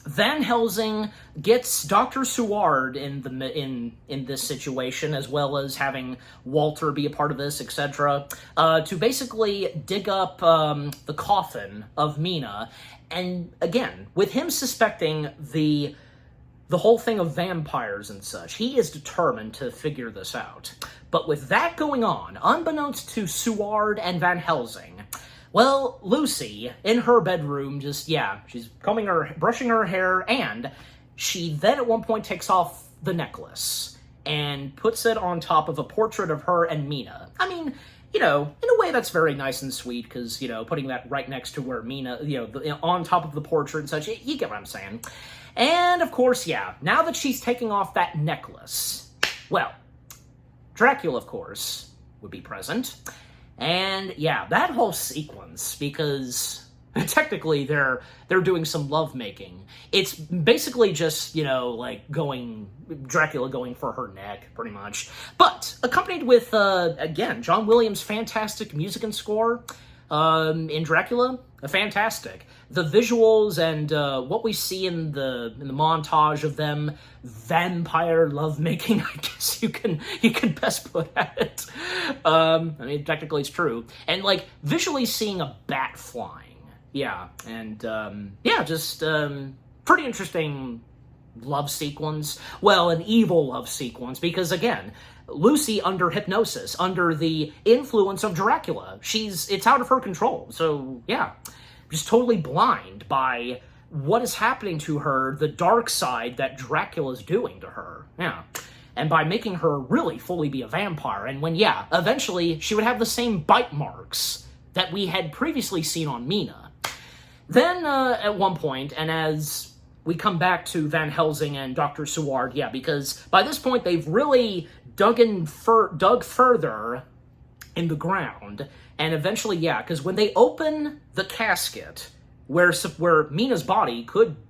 Van Helsing gets Dr. Seward in this situation, as well as having Walter be a part of this, etc., to basically dig up the coffin of Mina. And again, with him suspecting the whole thing of vampires and such, he is determined to figure this out. But with that going on, unbeknownst to Seward and Van Helsing, well, Lucy, in her bedroom, just, she's brushing her hair, and she then at one point takes off the necklace and puts it on top of a portrait of her and Mina. I mean, in a way that's very nice and sweet, because, putting that right next to where Mina, on top of the portrait and such, you get what I'm saying. And, of course, now that she's taking off that necklace, well, Dracula, of course, would be present. And that whole sequence, because technically they're doing some lovemaking. It's basically just, Dracula going for her neck, pretty much. But accompanied with, again, John Williams' fantastic music and score, in Dracula, fantastic. The visuals and what we see in the montage of them vampire lovemaking, I guess you can best put at it. I mean, technically it's true. And like visually seeing a bat flying, yeah, and just pretty interesting love sequence. Well, an evil love sequence, because again, Lucy under hypnosis, under the influence of Dracula. It's out of her control. So, yeah, just totally blind by what is happening to her, the dark side that Dracula's doing to her. Yeah. And by making her really fully be a vampire. And when, eventually she would have the same bite marks that we had previously seen on Mina. Then, at one point, and as we come back to Van Helsing and Dr. Seward, because by this point they've really dug further in the ground, and eventually, because when they open the casket where Mina's body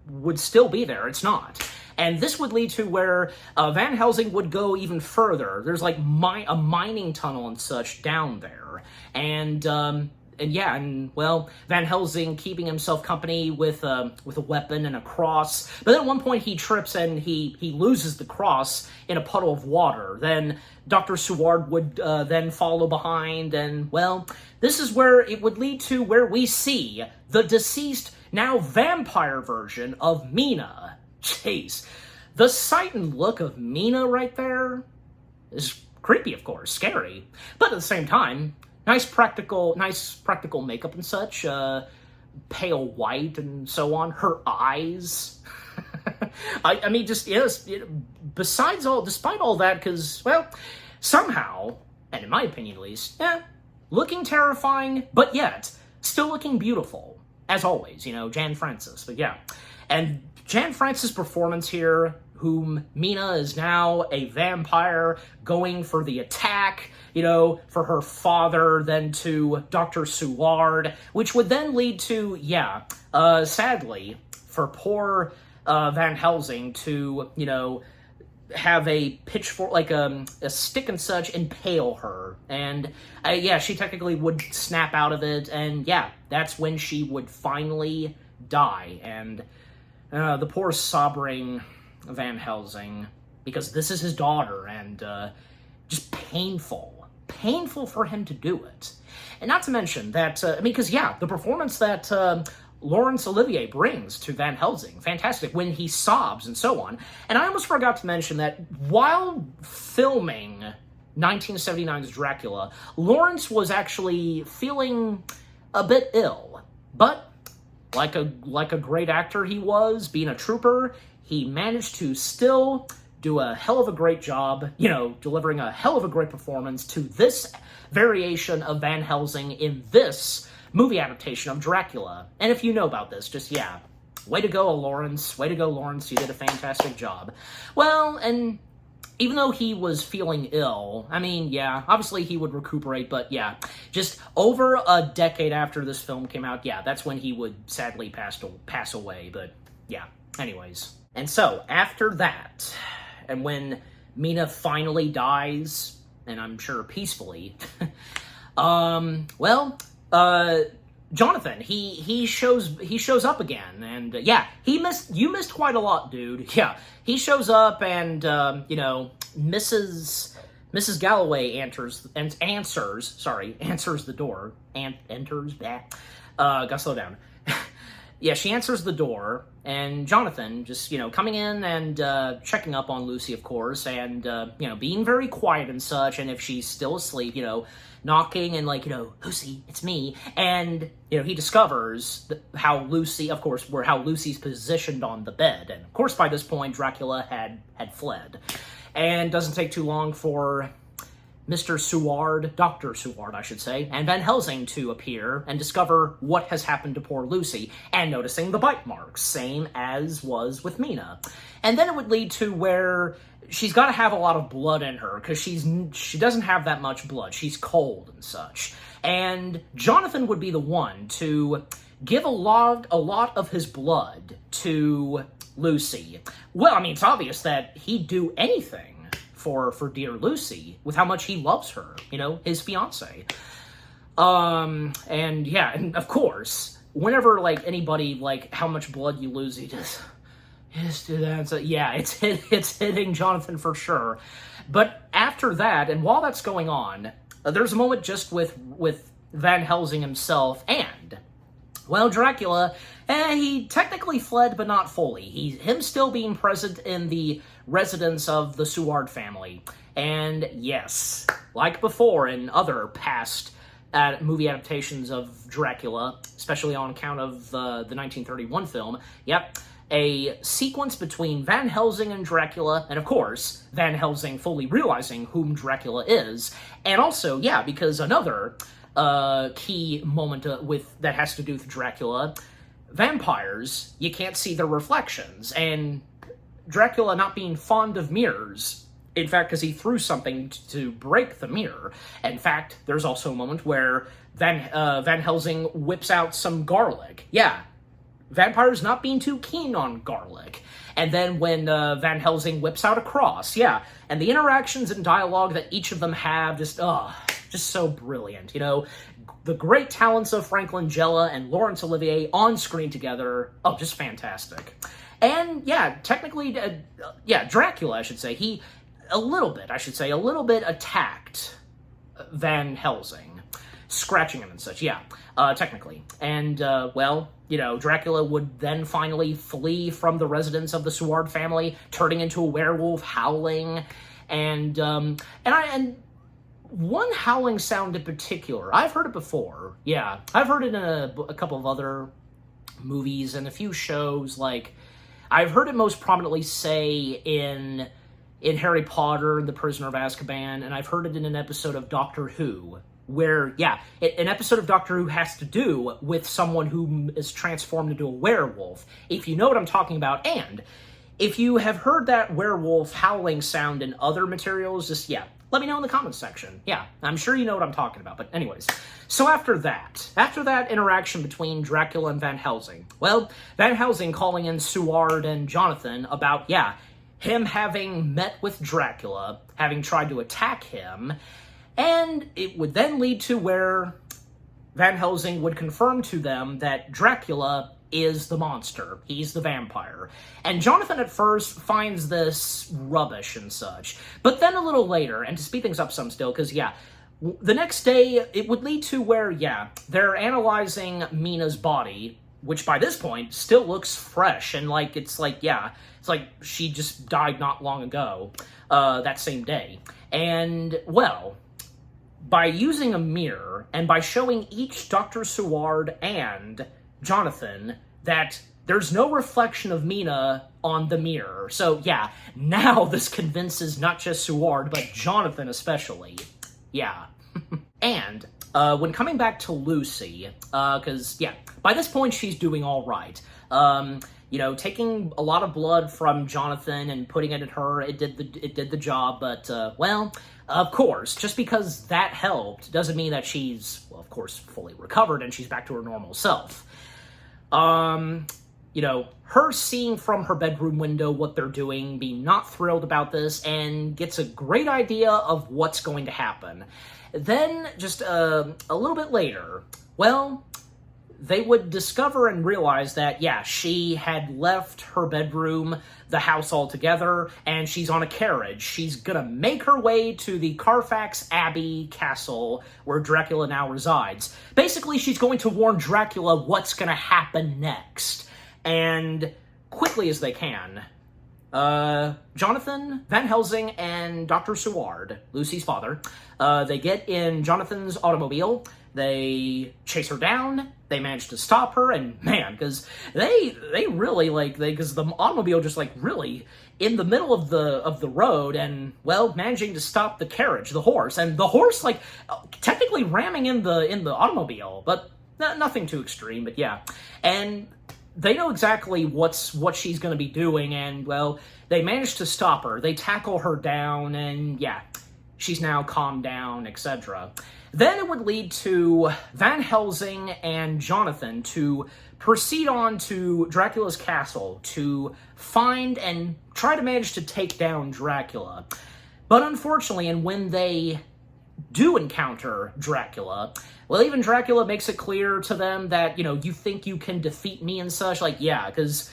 would still be there, it's not. And this would lead to where Van Helsing would go even further. There's like a mining tunnel and such down there, and Van Helsing keeping himself company with a weapon and a cross. But then at one point he trips and he loses the cross in a puddle of water. Then Dr. Seward would then follow behind, and this is where it would lead to where we see the deceased, now vampire version of Mina. Jeez, the sight and look of Mina right there is creepy, of course, scary, but at the same time, nice practical makeup and such, pale white and so on. Her eyes, I mean, just, yes, despite all that, because, somehow, and in my opinion at least, looking terrifying, but yet, still looking beautiful, as always, Jan Francis, but and Jan Francis' performance here, whom Mina is now a vampire going for the attack, for her father, then to Dr. Seward, which would then lead to, sadly, for poor Van Helsing to, have a pitchfork, like a stick and such, impale her. And, she technically would snap out of it, and, that's when she would finally die. And the poor sobbing Van Helsing, because this is his daughter, and just painful for him to do it. And not to mention that, because, the performance that Laurence Olivier brings to Van Helsing, fantastic, when he sobs and so on. And I almost forgot to mention that while filming 1979's Dracula, Laurence was actually feeling a bit ill, but like a great actor he was, being a trooper, he managed to still do a hell of a great job, delivering a hell of a great performance to this variation of Van Helsing in this movie adaptation of Dracula. And if you know about this, just, way to go, Lawrence. Way to go, Lawrence. You did a fantastic job. Well, and even though he was feeling ill, I mean, obviously he would recuperate, but just over a decade after this film came out, that's when he would sadly pass away, but anyways. And so, after that, and when Mina finally dies, and I'm sure peacefully, Jonathan, he shows up again, and you missed quite a lot, dude. He shows up, and Mrs. Galloway answers the door, gotta slow down. She answers the door, and Jonathan just, coming in and checking up on Lucy, of course, and, being very quiet and such, and if she's still asleep, knocking and Lucy, it's me, and, he discovers how Lucy's positioned on the bed, and of course by this point Dracula had fled, and doesn't take too long for Dr. Seward, I should say, and Van Helsing to appear and discover what has happened to poor Lucy, and noticing the bite marks, same as was with Mina. And then it would lead to where she's got to have a lot of blood in her, because she doesn't have that much blood. She's cold and such. And Jonathan would be the one to give a lot of his blood to Lucy. Well, I mean, it's obvious that he'd do anything for dear Lucy, with how much he loves her, his fiancée. And yeah, and of course, whenever, like, anybody, like, how much blood you lose, you just do that. So yeah, it's hitting Jonathan for sure. But after that, and while that's going on, there's a moment just with Van Helsing himself and, well, Dracula, he technically fled, but not fully. Him still being present in the residence of the Seward family. And yes, like before in other past movie adaptations of Dracula, especially on account of the 1931 film, yep, a sequence between Van Helsing and Dracula, and of course, Van Helsing fully realizing whom Dracula is, and also, yeah, because another key moment that has to do with Dracula, vampires, you can't see their reflections, and Dracula not being fond of mirrors, in fact, because he threw something to break the mirror. In fact, there's also a moment where Van Helsing whips out some garlic. Yeah, vampires not being too keen on garlic. And then when Van Helsing whips out a cross, yeah, and the interactions and dialogue that each of them have, just so brilliant, you know? The great talents of Frank Langella and Laurence Olivier on screen together, just fantastic. And yeah, technically, Dracula, I should say, a little bit attacked Van Helsing, scratching him and such, yeah, technically. And, well, you know, Dracula would then finally flee from the residence of the Seward family, turning into a werewolf, howling, and one howling sound in particular, I've heard it before, yeah, I've heard it in a couple of other movies and a few shows, like, I've heard it most prominently, say, in Harry Potter and the Prisoner of Azkaban, and I've heard it in an episode of Doctor Who, where, yeah, an episode of Doctor Who has to do with someone who is transformed into a werewolf, if you know what I'm talking about, and if you have heard that werewolf howling sound in other materials, just, yeah, let me know in the comments section. Yeah, I'm sure you know what I'm talking about, but anyways. So after that interaction between Dracula and Van Helsing, well, Van Helsing calling in Seward and Jonathan about, yeah, him having met with Dracula, having tried to attack him, and it would then lead to where Van Helsing would confirm to them that Dracula is the monster. He's the vampire. And Jonathan at first finds this rubbish and such. But then a little later, and to speed things up some still, because, yeah, the next day, it would lead to where, yeah, they're analyzing Mina's body, which by this point still looks fresh, and, like, it's like she just died not long ago, that same day. And, well, by using a mirror, and by showing each Dr. Seward and Jonathan that there's no reflection of Mina on the mirror. So, yeah, now this convinces not just Seward, but Jonathan especially. Yeah. And, when coming back to Lucy, because, yeah, by this point she's doing all right. You know, taking a lot of blood from Jonathan and putting it in her, it did the job, but, well, of course, just because that helped doesn't mean that she's, well, of course, fully recovered and she's back to her normal self. You know, her seeing from her bedroom window what they're doing, being not thrilled about this, and gets a great idea of what's going to happen. Then, just a little bit later, well, they would discover and realize that, yeah, she had left her bedroom, the house altogether, and she's on a carriage. She's gonna make her way to the Carfax Abbey Castle, where Dracula now resides. Basically, she's going to warn Dracula what's gonna happen next. And quickly as they can, Jonathan, Van Helsing, and Dr. Seward, Lucy's father, they get in Jonathan's automobile. They chase her down, they manage to stop her, and man, because they really, like, because the automobile just, like, really in the middle of the road, and, well, managing to stop the carriage, the horse, and the horse, like, technically ramming in the automobile, but nothing too extreme, but yeah. And they know exactly what she's going to be doing, and, well, they manage to stop her. They tackle her down, and, yeah, she's now calmed down, etc. Then it would lead to Van Helsing and Jonathan to proceed on to Dracula's castle to find and try to manage to take down Dracula. But unfortunately, and when they do encounter Dracula, well, even Dracula makes it clear to them that, you think you can defeat me and such. Like, yeah, because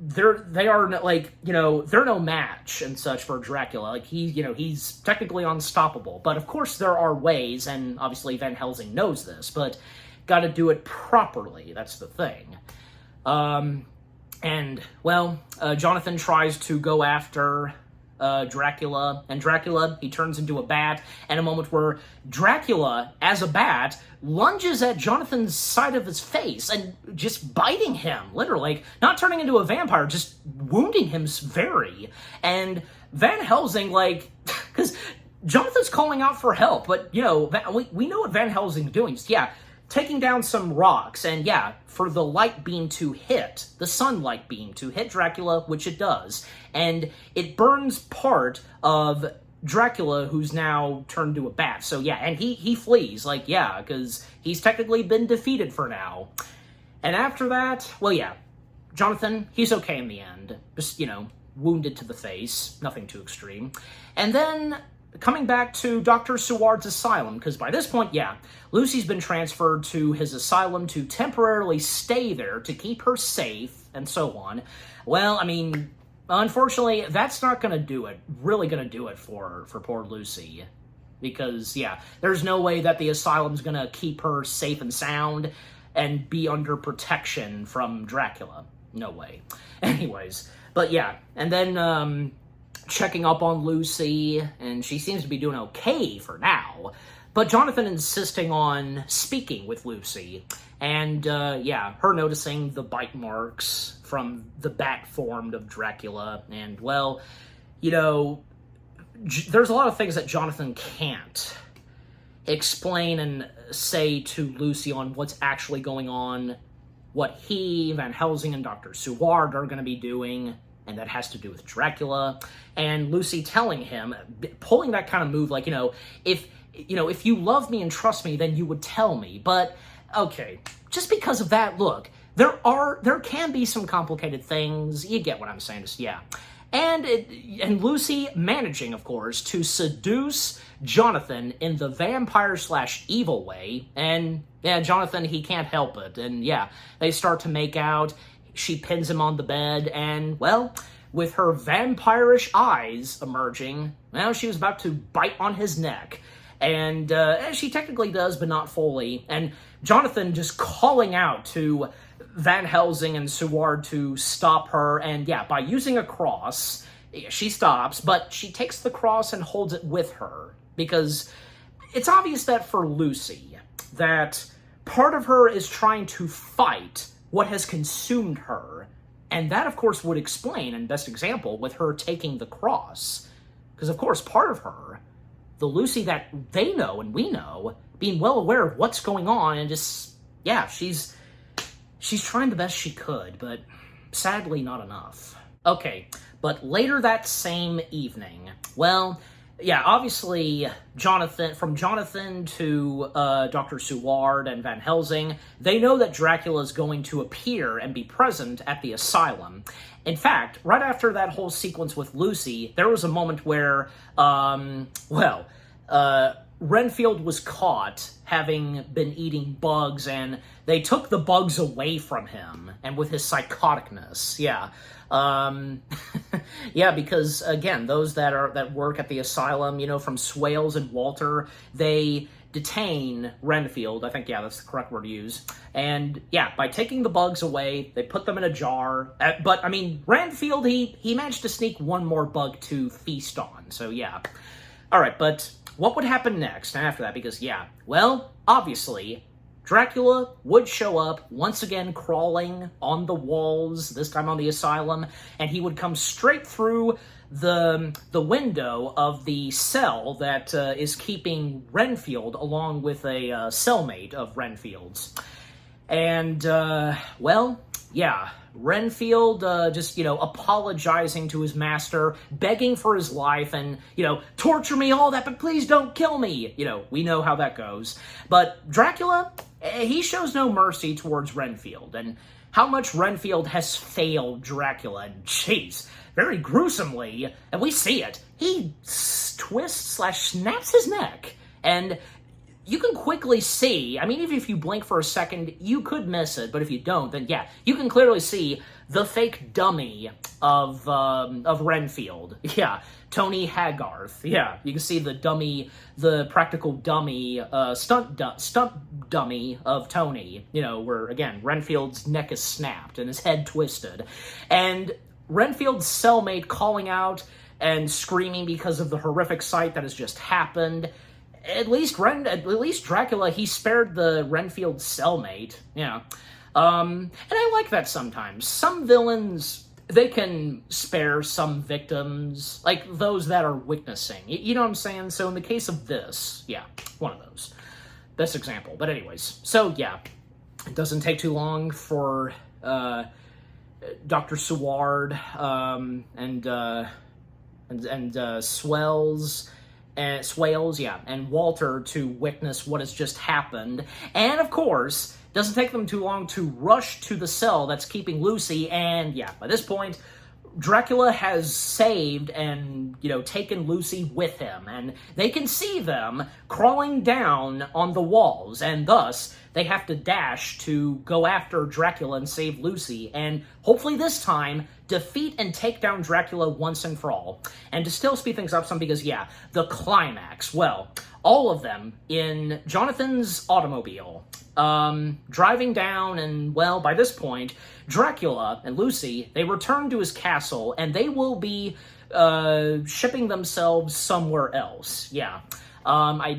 they are like, they're no match and such for Dracula. Like, he's technically unstoppable. But of course there are ways, and obviously Van Helsing knows this, but got to do it properly. That's the thing. And, well, Jonathan tries to go after Dracula, and Dracula, he turns into a bat, and a moment where Dracula, as a bat, lunges at Jonathan's side of his face and just biting him, literally, like, not turning into a vampire, just wounding him very. And Van Helsing, like, because Jonathan's calling out for help, but, we know what Van Helsing's doing. Just, yeah, taking down some rocks, and yeah, for the light beam to hit, the sunlight beam to hit Dracula, which it does, and it burns part of Dracula, who's now turned to a bat. So yeah, and he flees, like, yeah, because he's technically been defeated for now. And after that, well, yeah, Jonathan, he's okay in the end. Just, wounded to the face, nothing too extreme. And then coming back to Dr. Seward's asylum, because by this point, yeah, Lucy's been transferred to his asylum to temporarily stay there to keep her safe, and so on. Well, I mean, unfortunately, that's not going to do it, really going to do it for poor Lucy. Because, yeah, there's no way that the asylum's going to keep her safe and sound and be under protection from Dracula. No way. Anyways, but yeah, and then, checking up on Lucy, and she seems to be doing okay for now. But Jonathan insisting on speaking with Lucy, and yeah, her noticing the bite marks from the bat formed of Dracula, and well, there's a lot of things that Jonathan can't explain and say to Lucy on what's actually going on, what he, Van Helsing, and Dr. Seward are going to be doing, and that has to do with Dracula, and Lucy telling him, pulling that kind of move, like, if you love me and trust me, then you would tell me. But, okay, just because of that, look, there can be some complicated things, you get what I'm saying, just, yeah. And Lucy managing, of course, to seduce Jonathan in the vampire/evil way, and, yeah, Jonathan, he can't help it, and, yeah, they start to make out. She pins him on the bed, and, well, with her vampirish eyes emerging, well, she was about to bite on his neck. And she technically does, but not fully. And Jonathan just calling out to Van Helsing and Seward to stop her. And, yeah, by using a cross, she stops, but she takes the cross and holds it with her. Because it's obvious that for Lucy, that part of her is trying to fight what has consumed her, and that, of course, would explain, and best example, with her taking the cross. Because, of course, part of her, the Lucy that they know and we know, being well aware of what's going on, and just, yeah, she's trying the best she could, but sadly not enough. Okay, but later that same evening, well, yeah, obviously, from Jonathan to Dr. Seward and Van Helsing, they know that Dracula is going to appear and be present at the asylum. In fact, right after that whole sequence with Lucy, there was a moment where, Renfield was caught having been eating bugs, and they took the bugs away from him, and with his psychoticness, yeah. Yeah, because, again, those that work at the asylum, from Swales and Walter, they detain Renfield. I think, yeah, that's the correct word to use. And, yeah, by taking the bugs away, they put them in a jar. But, I mean, Renfield, he managed to sneak one more bug to feast on. So, yeah. All right, but what would happen next after that? Because, yeah, well, obviously, Dracula would show up, once again crawling on the walls, this time on the asylum, and he would come straight through the window of the cell that is keeping Renfield, along with a cellmate of Renfield's. And, well, yeah, Renfield just, apologizing to his master, begging for his life, and, torture me, all that, but please don't kill me. We know how that goes. But Dracula, he shows no mercy towards Renfield, and how much Renfield has failed Dracula, and jeez, very gruesomely, and we see it, he twists/snaps his neck, And you can quickly see, I mean, even if you blink for a second, you could miss it, but if you don't, then yeah, you can clearly see the fake dummy of Renfield. Yeah, Tony Hagarth. Yeah, you can see the dummy, the practical dummy, stunt dummy of Tony, you know, where, again, Renfield's neck is snapped and his head twisted. And Renfield's cellmate calling out and screaming because of the horrific sight that has just happened. At least Dracula, he spared the Renfield cellmate. Yeah. And I like that sometimes. Some villains, they can spare some victims, like those that are witnessing. You know what I'm saying? So in the case of this, yeah, one of those. Best example. But anyways, so yeah, it doesn't take too long for Dr. Seward and Swales, yeah, and Walter to witness what has just happened. And of course, doesn't take them too long to rush to the cell that's keeping Lucy, and yeah, by this point, Dracula has saved and, you know, taken Lucy with him, and they can see them crawling down on the walls, and thus they have to dash to go after Dracula and save Lucy, and hopefully this time defeat and take down Dracula once and for all. And to still speed things up some, because yeah, the climax, well, all of them in Jonathan's automobile, driving down, and well, by this point, Dracula and Lucy, they return to his castle, and they will be shipping themselves somewhere else. Yeah.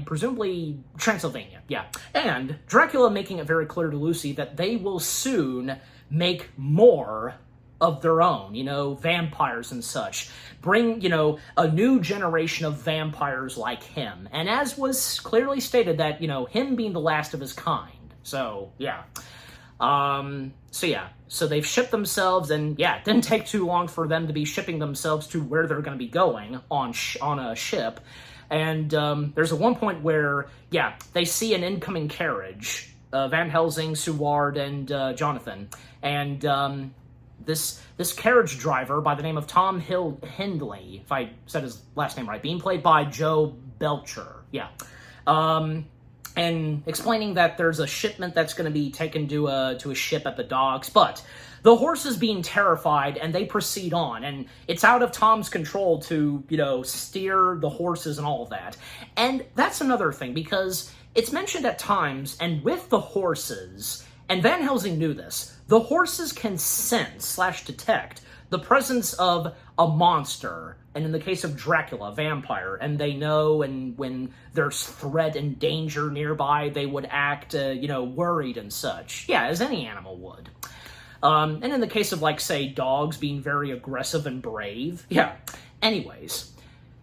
Presumably Transylvania. Yeah. And Dracula making it very clear to Lucy that they will soon make more of their own, you know, vampires and such. Bring, you know, a new generation of vampires like him. And as was clearly stated that, you know, him being the last of his kind. So, yeah. So they've shipped themselves, and yeah, it didn't take too long for them to be shipping themselves to where they're going to be going on a ship. And there's a one point where, yeah, they see an incoming carriage, Van Helsing, Seward, and Jonathan. And this carriage driver by the name of Tom Hindley, if I said his last name right, being played by Joe Belcher. Yeah. And explaining that there's a shipment that's going to be taken to a ship at the docks, but the horse is being terrified, and they proceed on, and it's out of Tom's control to, you know, steer the horses and all of that. And that's another thing, because it's mentioned at times, and with the horses, and Van Helsing knew this, the horses can sense/detect the presence of a monster, and in the case of Dracula, vampire, and they know, and when there's threat and danger nearby, they would act, you know, worried and such. Yeah, as any animal would. And in the case of, like, say, dogs being very aggressive and brave. Yeah. Anyways.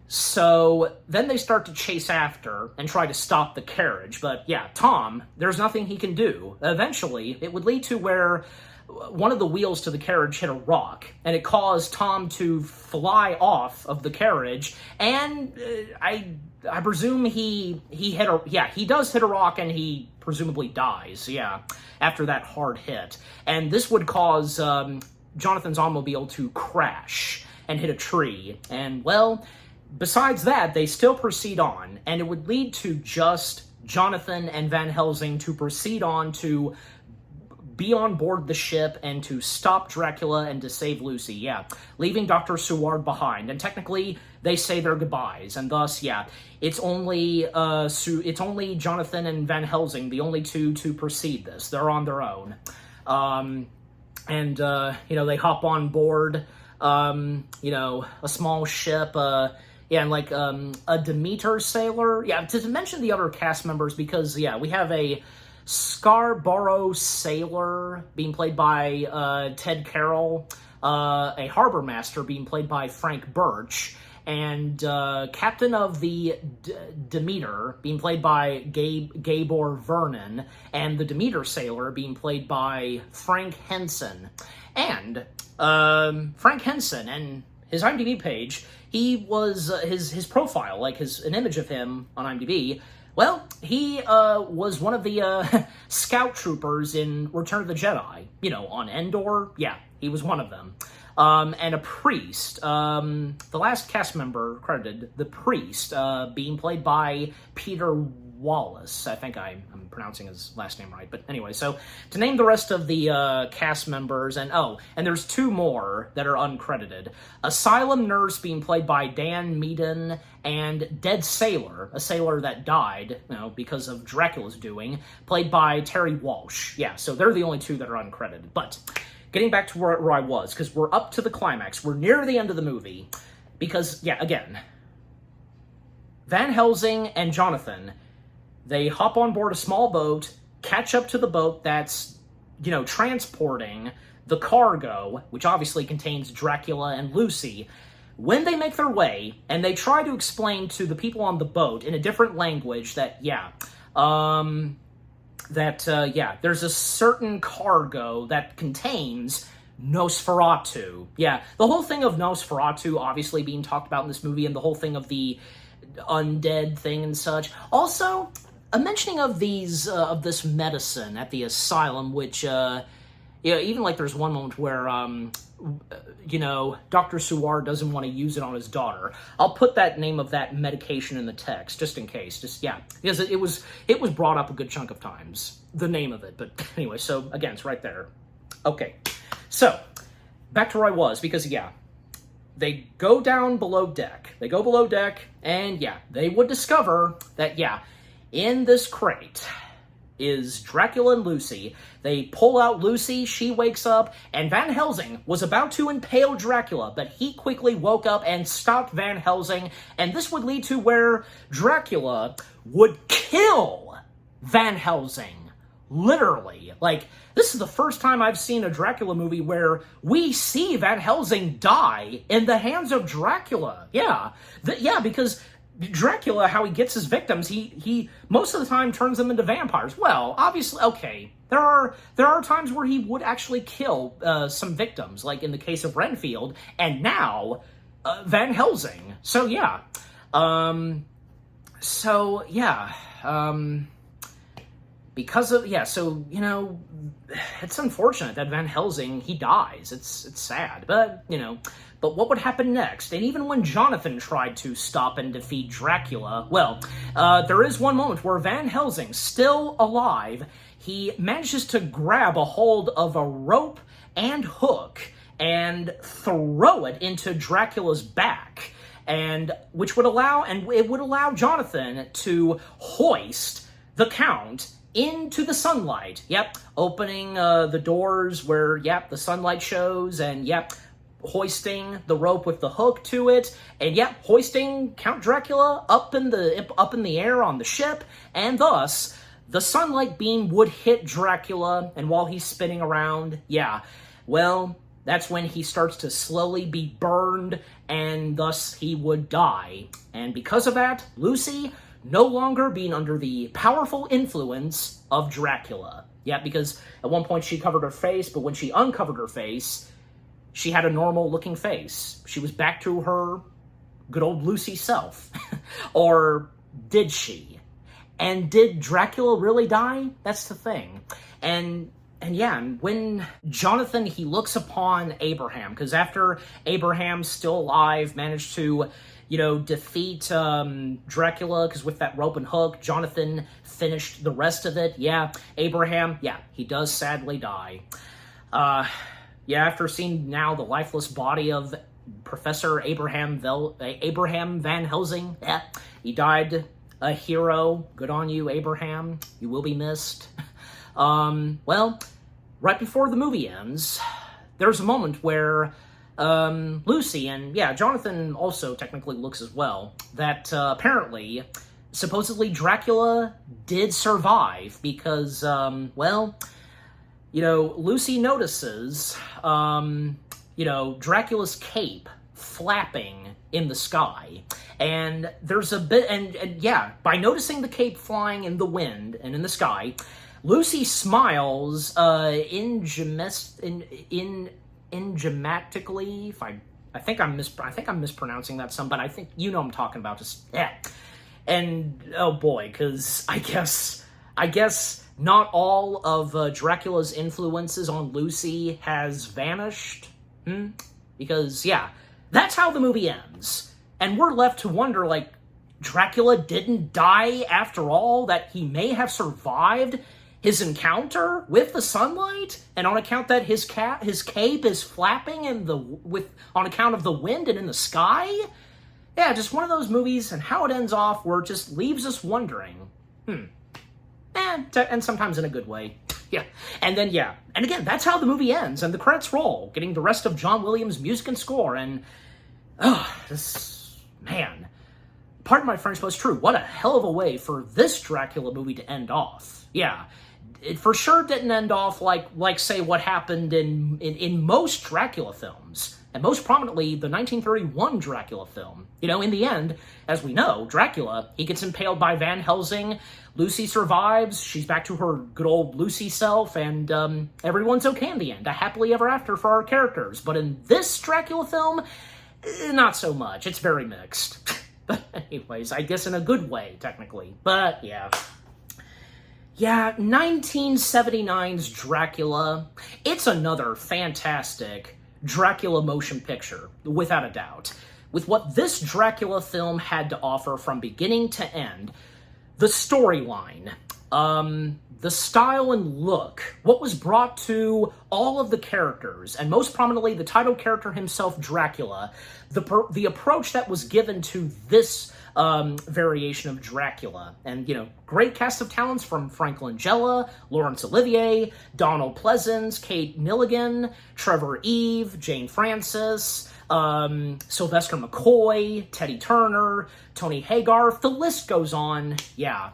So then they start to chase after and try to stop the carriage. But yeah, Tom, there's nothing he can do. Eventually, it would lead to where one of the wheels to the carriage hit a rock, and it caused Tom to fly off of the carriage, and I presume he does hit a rock, and he presumably dies, yeah, after that hard hit. And this would cause Jonathan's automobile to crash and hit a tree, and well, besides that, they still proceed on, and it would lead to just Jonathan and Van Helsing to proceed on to be on board the ship and to stop Dracula and to save Lucy, yeah, leaving Dr. Seward behind. And technically, they say their goodbyes, and thus, yeah, it's only Jonathan and Van Helsing, the only two to proceed this. They're on their own. You know, they hop on board, you know, a small ship, yeah, and like a Demeter sailor. Yeah, to mention the other cast members, because, yeah, we have a Scarborough sailor being played by Ted Carroll, a harbor master being played by Frank Birch, and captain of the Demeter being played by Gabor Vernon, and the Demeter sailor being played by Frank Henson. And Frank Henson and his IMDb page, he was his profile, like an image of him on IMDb. Well, he was one of the scout troopers in Return of the Jedi. You know, on Endor. Yeah, he was one of them. and a priest. The last cast member credited, the priest, being played by Peter Wallace. I think I'm pronouncing his last name right. But anyway, so to name the rest of the cast members, and there's two more that are uncredited. Asylum Nurse being played by Dan Meaden, and Dead Sailor, a sailor that died, because of Dracula's doing, played by Terry Walsh. Yeah, so they're the only two that are uncredited. But getting back to where I was, because we're up to the climax. We're near the end of the movie. Because, yeah, again, Van Helsing and Jonathan, they hop on board a small boat, catch up to the boat that's, transporting the cargo, which obviously contains Dracula and Lucy. When they make their way, and they try to explain to the people on the boat in a different language that, there's a certain cargo that contains Nosferatu. Yeah, the whole thing of Nosferatu obviously being talked about in this movie, and the whole thing of the undead thing and such. Also, a mentioning of of this medicine at the asylum, which, even like there's one moment where, Dr. Suar doesn't want to use it on his daughter. I'll put that name of that medication in the text, just in case. Because it was brought up a good chunk of times, the name of it. But anyway, so again, it's right there. Okay, so back to where I was, because they go down below deck. They go below deck, and they would discover that, in this crate is Dracula and Lucy. They pull out Lucy, she wakes up, and Van Helsing was about to impale Dracula, but he quickly woke up and stopped Van Helsing, and this would lead to where Dracula would kill Van Helsing. Literally. Like, this is the first time I've seen a Dracula movie where we see Van Helsing die in the hands of Dracula. Because Dracula, how he gets his victims, he most of the time turns them into vampires. Well, obviously, okay, there are times where he would actually kill some victims, like in the case of Renfield, and now Van Helsing. Because of, it's unfortunate that Van Helsing, he dies. It's sad, but what would happen next? And even when Jonathan tried to stop and defeat Dracula, there is one moment where Van Helsing, still alive, he manages to grab a hold of a rope and hook and throw it into Dracula's back, and it would allow Jonathan to hoist the Count into the sunlight. Opening the doors where, the sunlight shows, and, hoisting the rope with the hook to it, and, hoisting Count Dracula up in the air on the ship, and thus, the sunlight beam would hit Dracula, and while he's spinning around, that's when he starts to slowly be burned, and thus he would die. And because of that, Lucy no longer being under the powerful influence of Dracula. Because at one point she covered her face, but when she uncovered her face, she had a normal-looking face. She was back to her good old Lucy self. Or did she? And did Dracula really die? That's the thing. And when Jonathan, he looks upon Abraham, because after Abraham's still alive, managed to defeat Dracula, because with that rope and hook, Jonathan finished the rest of it. Abraham, he does sadly die. After seeing now the lifeless body of Professor Abraham Van Helsing, he died a hero. Good on you, Abraham. You will be missed. Right before the movie ends, there's a moment where Lucy, and Jonathan also technically looks as well, that apparently, supposedly Dracula did survive because, Lucy notices, Dracula's cape flapping in the sky. And there's a bit, by noticing the cape flying in the wind and in the sky, Lucy smiles enigmatically. I think I'm mispronouncing that some, but I think I'm talking about. And oh boy, because I guess not all of Dracula's influences on Lucy has vanished. Because, yeah, that's how the movie ends. And we're left to wonder, like, Dracula didn't die after all, that he may have survived his encounter with the sunlight, and on account that his cape is flapping on account of the wind and in the sky. Yeah, just one of those movies, and how it ends off where it just leaves us wondering. And sometimes in a good way. Yeah, and then, yeah, and again, that's how the movie ends, and the credits roll, getting the rest of John Williams' music and score, and, man, pardon my French, but it's true. What a hell of a way for this Dracula movie to end off. Yeah, it for sure didn't end off like say, what happened in most Dracula films, and most prominently, the 1931 Dracula film. You know, in the end, as we know, Dracula, he gets impaled by Van Helsing, Lucy survives, she's back to her good old Lucy self, and everyone's okay in the end. A happily ever after for our characters. But in this Dracula film, not so much. It's very mixed. But anyways, I guess in a good way, technically. But, yeah. Yeah, 1979's Dracula, it's another fantastic Dracula motion picture, without a doubt. With what this Dracula film had to offer from beginning to end, the storyline, the style and look, what was brought to all of the characters, and most prominently the title character himself, Dracula, the approach that was given to this variation of Dracula. And, you know, great cast of talents from Frank Langella, Laurence Olivier, Donald Pleasence, Kate Milligan, Trevor Eve, Jane Francis, Sylvester McCoy, Teddy Turner, Tony Haygarth, the list goes on. Yeah.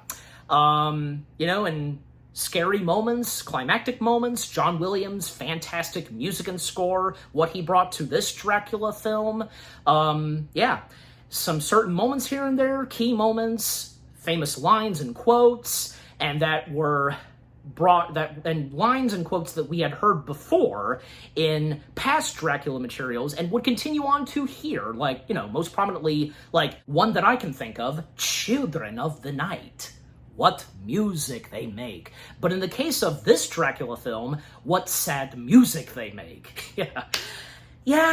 You know, and scary moments, climactic moments, John Williams' fantastic music and score, what he brought to this Dracula film. Yeah, some certain moments here and there, key moments, famous lines and quotes, and lines and quotes that we had heard before in past Dracula materials and would continue on to here, like, you know, most prominently, like, one that I can think of, Children of the Night. What music they make. But in the case of this Dracula film, what sad music they make. Yeah,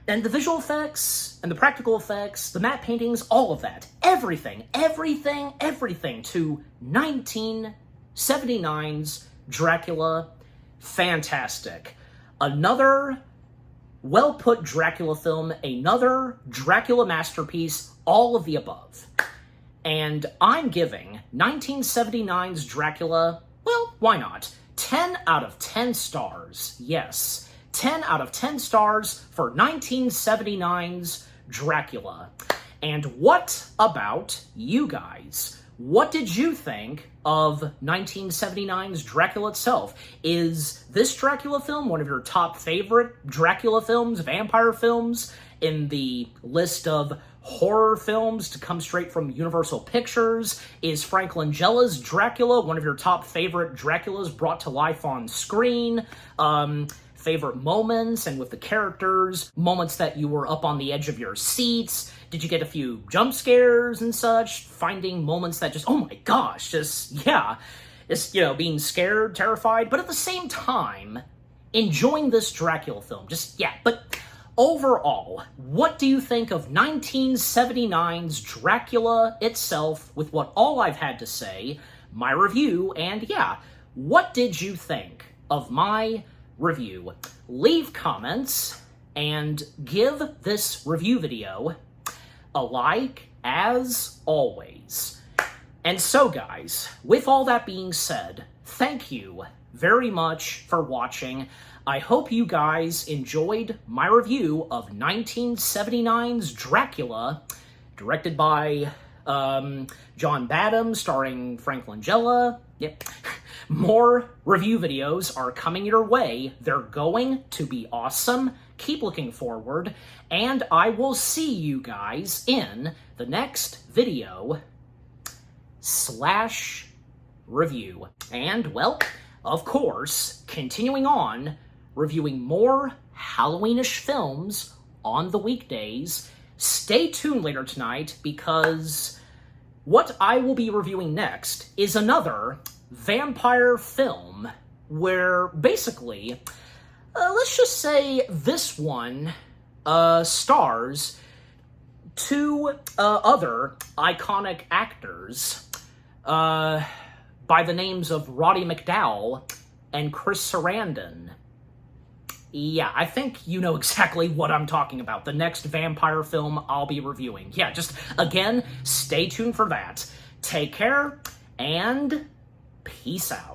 and the visual effects, and the practical effects, the matte paintings, all of that. Everything to 1979's Dracula, fantastic. Another well-put Dracula film, another Dracula masterpiece, all of the above. And I'm giving 1979's Dracula, well, why not? 10 out of 10 stars. Yes, 10 out of 10 stars for 1979's Dracula. And what about you guys? What did you think of 1979's Dracula itself? Is this Dracula film one of your top favorite Dracula films, vampire films, in the list of horror films to come straight from Universal Pictures? Is Frank Langella's Dracula one of your top favorite Draculas brought to life on screen? Favorite moments, and with the characters, moments that you were up on the edge of your seats? Did you get a few jump scares and such? Finding moments that just, oh my gosh, just, yeah, just, you know, being scared, terrified, but at the same time, enjoying this Dracula film. Just, yeah, but overall, what do you think of 1979's Dracula itself, with what all I've had to say, my review, and yeah, what did you think of my review? Leave comments and give this review video a like, as always. And so, guys, with all that being said, thank you very much for watching. I hope you guys enjoyed my review of 1979's Dracula, directed by John Badham, starring Frank Langella. Yep. More review videos are coming your way. They're going to be awesome. Keep looking forward, and I will see you guys in the next video / review. And, well, of course, continuing on, reviewing more Halloweenish films on the weekdays. Stay tuned later tonight, because what I will be reviewing next is another vampire film where basically Let's just say this one stars two other iconic actors by the names of Roddy McDowall and Chris Sarandon. Yeah, I think you know exactly what I'm talking about. The next vampire film I'll be reviewing. Yeah, just, again, stay tuned for that. Take care, and peace out.